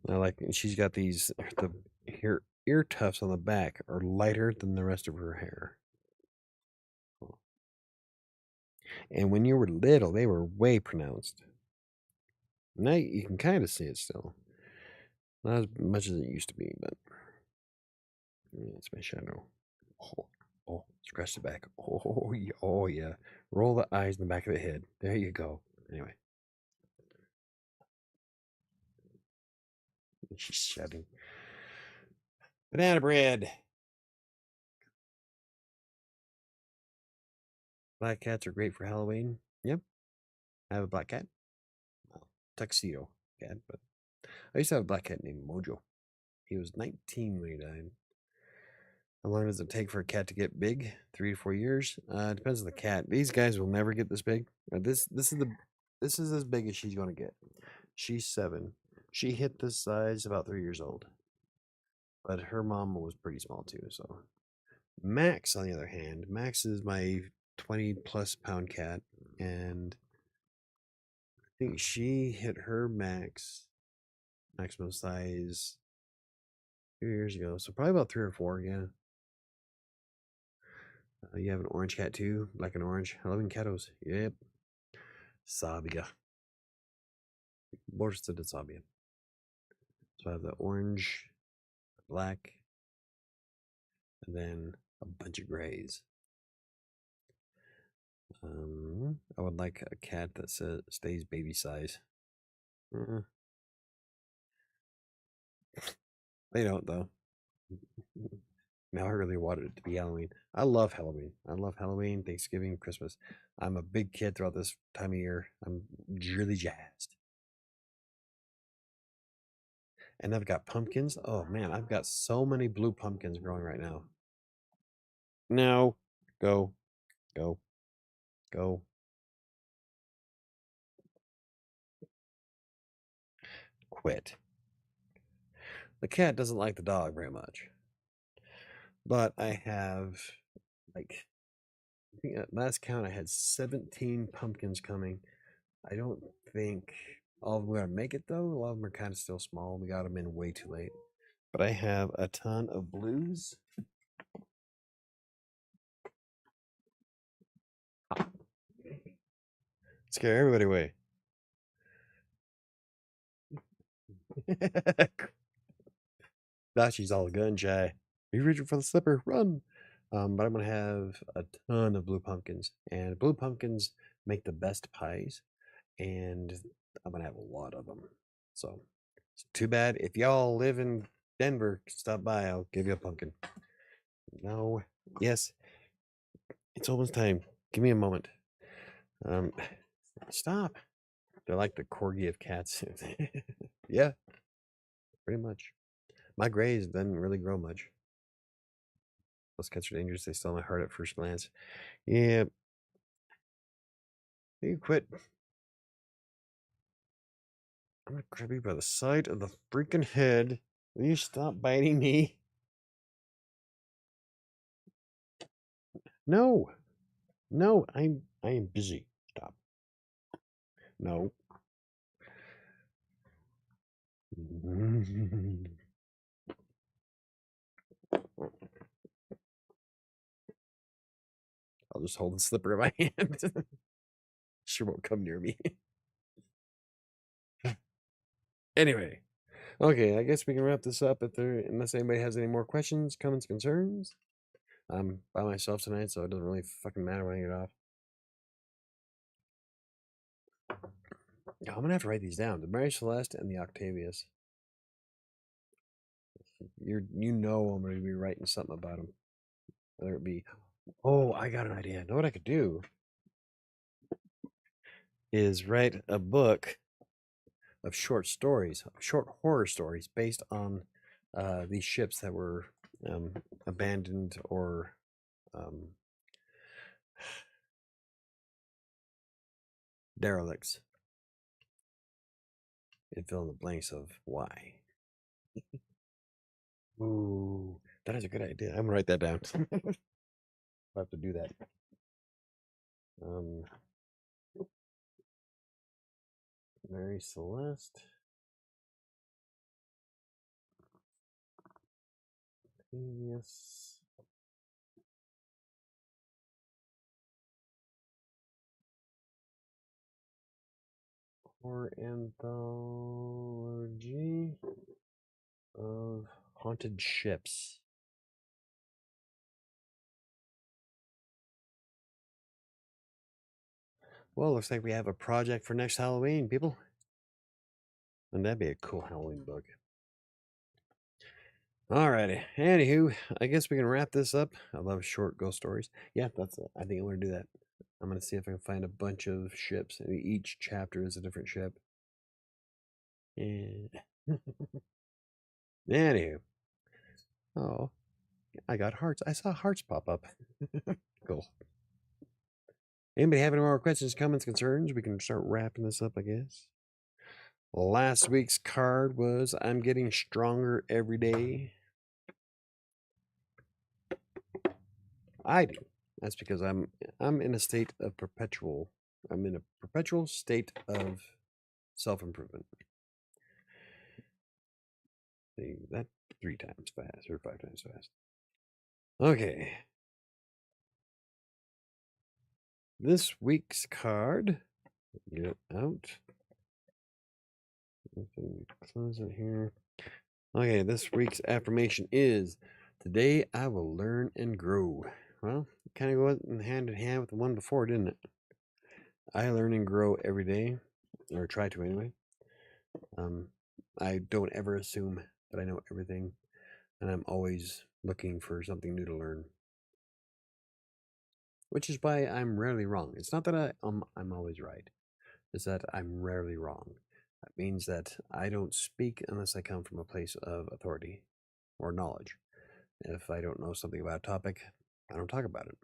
S1: I like, she's got these, her ear tufts on the back are lighter than the rest of her hair. And when you were little, they were way pronounced. Now you can kind of see it still. Not as much as it used to be, but yeah, it's my shadow. Oh, scratch the back. Oh, yeah. Roll the eyes in the back of the head. There you go. Anyway. She's shedding. Banana bread. Black cats are great for Halloween. Yep. I have a black cat. Well, tuxedo cat, but I used to have a black cat named Mojo. He was 19 when he died. How long does it take for a cat to get big? 3 to 4 years. It depends on the cat. These guys will never get this big. This is as big as she's gonna get. She's 7. She hit this size about 3 years old, but her mom was pretty small too. So Max, on the other hand, Max is my 20+ pound cat, and I think she hit her maximum size a few years ago. So probably about 3 or 4, yeah. You have an orange cat too, black and orange. 11 catos. Yep. Sabia. Borsta de Sabia. So I have the orange, black, and then a bunch of grays. I would like a cat that stays baby size. They don't though. Now I really wanted it to be Halloween. I love Halloween. I love Halloween, Thanksgiving, Christmas. I'm a big kid throughout this time of year. I'm really jazzed. And I've got pumpkins. Oh man, I've got so many blue pumpkins growing right now. No. Go. Go. Go. Quit. The cat doesn't like the dog very much. But I have, like, I think at last count I had 17 pumpkins coming. I don't think all of them are gonna make it though. A lot of them are kind of still small. We got them in way too late. But I have a ton of blues. Scare everybody away. Now she's all gun shy. You're reaching for the slipper, run. But I'm gonna have a ton of blue pumpkins, and blue pumpkins make the best pies, and I'm gonna have a lot of them. So it's too bad if y'all live in Denver, stop by. I'll give you a pumpkin. No, yes, it's almost time. Give me a moment. Um, stop. They're like the corgi of cats. Yeah, pretty much. My grays didn't really grow much. Those cats are dangerous. They steal my heart at first glance. Yeah. You quit. I'm gonna grab you by the side of the freaking head. Will you stop biting me? No. No, I am busy. Stop. No. I'll just hold the slipper in my hand. She won't come near me. Anyway, okay, I guess we can wrap this up unless anybody has any more questions, comments, concerns. I'm by myself tonight, so it doesn't really fucking matter when I get off. I'm gonna have to write these down. The Mary Celeste and the Octavius. You know I'm gonna be writing something about them. Whether it be, oh, I got an idea. Know what I could do is write a book of short stories, short horror stories based on these ships that were abandoned or derelicts, and fill in the blanks of why. Ooh, that is a good idea. I'm gonna write that down. I'll have to do that. Mary Celeste. Yes. Horror anthology of haunted ships. Well, looks like we have a project for next Halloween, people. And that'd be a cool Halloween book. Alrighty. Anywho, I guess we can wrap this up. I love short ghost stories. Yeah, that's it. I think I'm going to do that. I'm going to see if I can find a bunch of ships. Each chapter is a different ship. And anywho. Oh, I got hearts. I saw hearts pop up. Cool. Anybody have any more questions, comments, concerns? We can start wrapping this up, I guess. Last week's card was I'm getting stronger every day. I do. That's because I'm in a state of perpetual. I'm in a perpetual state of self-improvement. See that 3 times fast or 5 times fast. Okay. This week's card. Get it out. Close it here. Okay, this week's affirmation is today I will learn and grow. Well, it kind of goes hand in hand with the one before, didn't it? I learn and grow every day, or try to anyway. I don't ever assume that I know everything, and I'm always looking for something new to learn. Which is why I'm rarely wrong. It's not that I'm always right. It's that I'm rarely wrong. That means that I don't speak unless I come from a place of authority or knowledge. If I don't know something about a topic, I don't talk about it.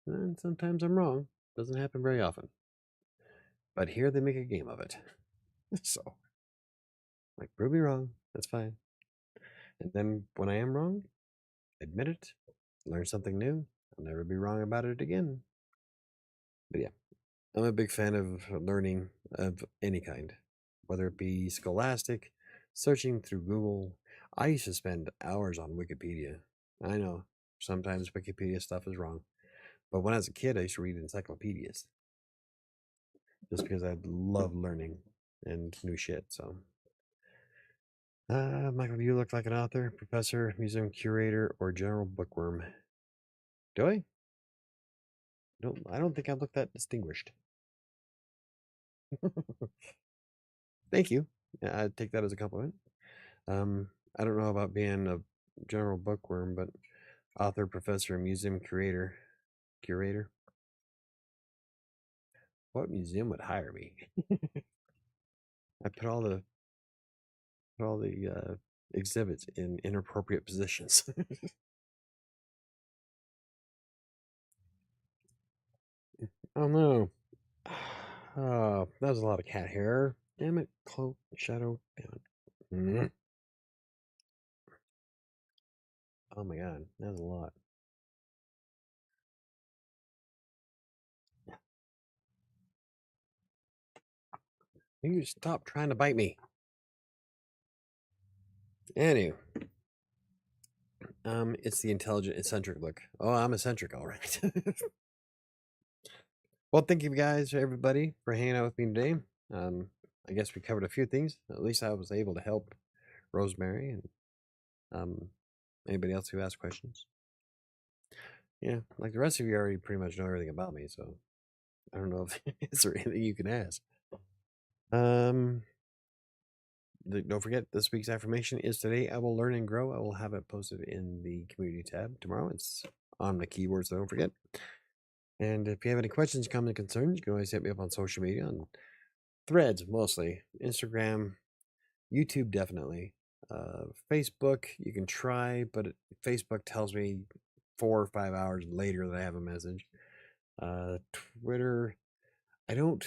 S1: And sometimes I'm wrong. Doesn't happen very often. But here they make a game of it. So, like, prove me wrong. That's fine. And then when I am wrong, admit it, learn something new. I'll never be wrong about it again. But yeah, I'm a big fan of learning of any kind, whether it be scholastic, searching through Google. I used to spend hours on Wikipedia. I know sometimes Wikipedia stuff is wrong, but when I was a kid, I used to read encyclopedias just because I love learning and new shit. So, Michael, you look like an author, professor, museum curator, or general bookworm. Do I? I don't think I look that distinguished. Thank you. Yeah, I take that as a compliment. I don't know about being a general bookworm, but author, professor, museum curator. Curator? What museum would hire me? I put all the exhibits in inappropriate positions. Oh no. Oh, that was a lot of cat hair. Damn it. Cloak, shadow, damn it. Oh my god, that was a lot. You stop trying to bite me. Anyway, it's the intelligent, eccentric look. Oh, I'm eccentric, all right. Well, thank you guys, everybody, for hanging out with me today. I guess we covered a few things. At least I was able to help Rosemary and um, anybody else who asked questions. Yeah, like the rest of you already pretty much know everything about me, so I don't know if is there anything you can ask. Um, don't forget this week's affirmation is today I will learn and grow. I will have it posted in the community tab tomorrow. It's on the keywords, so don't forget. And if you have any questions, comments, concerns, you can always hit me up on social media on Threads mostly, Instagram, YouTube definitely. Facebook you can try, but Facebook tells me 4 or 5 hours later that I have a message. Twitter, I don't.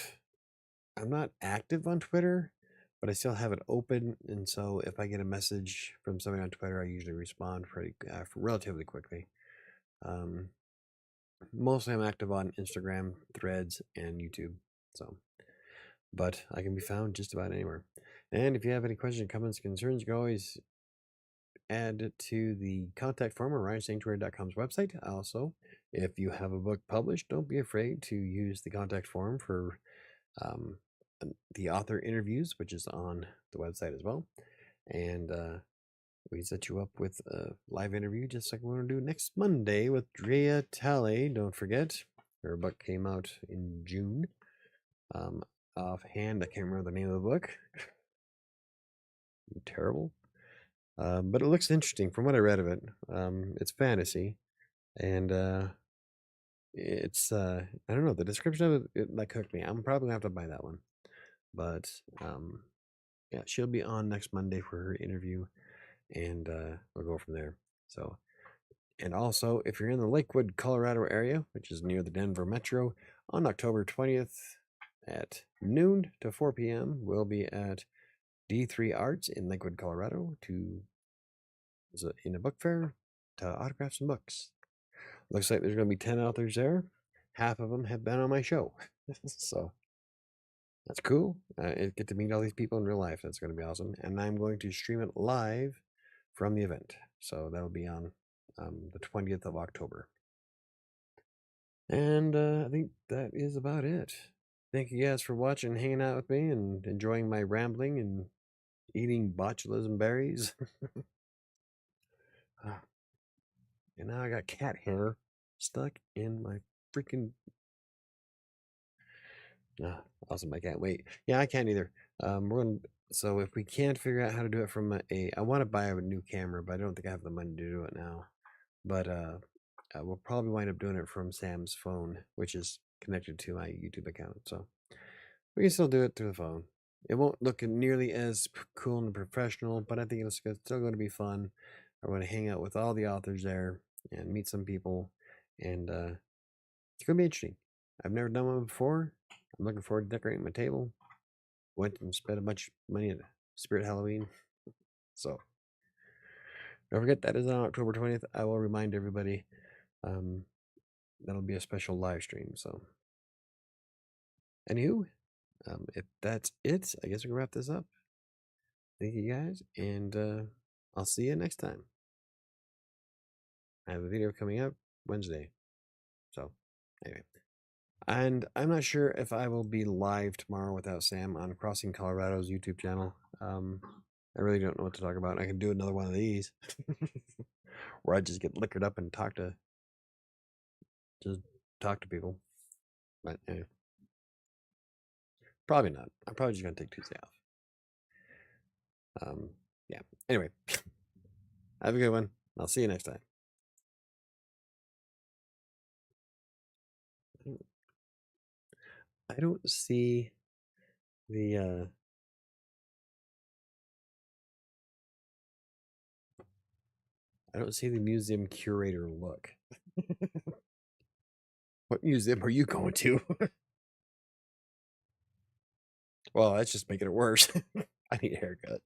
S1: I'm not active on Twitter, but I still have it open, and so if I get a message from somebody on Twitter, I usually respond relatively quickly. Um, Mostly I'm active on Instagram, Threads, and YouTube. So, but I can be found just about anywhere. And if you have any questions, comments, concerns, you can always add it to the contact form on WriterSanctuary.com's website. Also, if you have a book published, don't be afraid to use the contact form for um, the author interviews, which is on the website as well. And we set you up with a live interview just like we're going to do next Monday with Drea Talley. Don't forget, her book came out in June. Offhand, I can't remember the name of the book. Terrible. But it looks interesting from what I read of it. It's fantasy, and it's I don't know, the description of it like hooked me. I'm probably gonna have to buy that one. But yeah, she'll be on next Monday for her interview, and we'll go from there. So, and also, if you're in the Lakewood, Colorado area, which is near the Denver Metro, on October 20th at noon to 4 p.m., we'll be at D3 Arts in Lakewood, Colorado in a book fair to autograph some books. Looks like there's going to be 10 authors there. Half of them have been on my show. So that's cool. I get to meet all these people in real life. That's going to be awesome. And I'm going to stream it live from the event. So that'll be on the 20th of October. And I think that is about it. Thank you guys for watching, hanging out with me, and enjoying my rambling and eating botulism berries. And now I got cat hair stuck in my freaking. Awesome! I can't wait. Yeah, I can't either. We're gonna. So if we can't figure out how to do it from I want to buy a new camera, but I don't think I have the money to do it now. But we'll probably wind up doing it from Sam's phone, which is connected to my YouTube account. So we can still do it through the phone. It won't look nearly as cool and professional, but I think it's still going to be fun. I'm going to hang out with all the authors there and meet some people, and it's going to be interesting. I've never done one before. I'm looking forward to decorating my table. Went and spent a bunch of money at Spirit Halloween. So don't forget that is on October 20th. I will remind everybody that'll be a special live stream. So anywho, if that's it, I guess we can wrap this up. Thank you guys, and I'll see you next time. I have a video coming up Wednesday. So anyway. And I'm not sure if I will be live tomorrow without Sam on Crossing Colorado's YouTube channel. I really don't know what to talk about. I can do another one of these where I just get liquored up and talk to people. But anyway, probably not. I'm probably just gonna take Tuesday off. Yeah. Anyway, have a good one. I'll see you next time. I don't see the I don't see the museum curator look. What museum are you going to? Well, that's just making it worse. I need a haircut.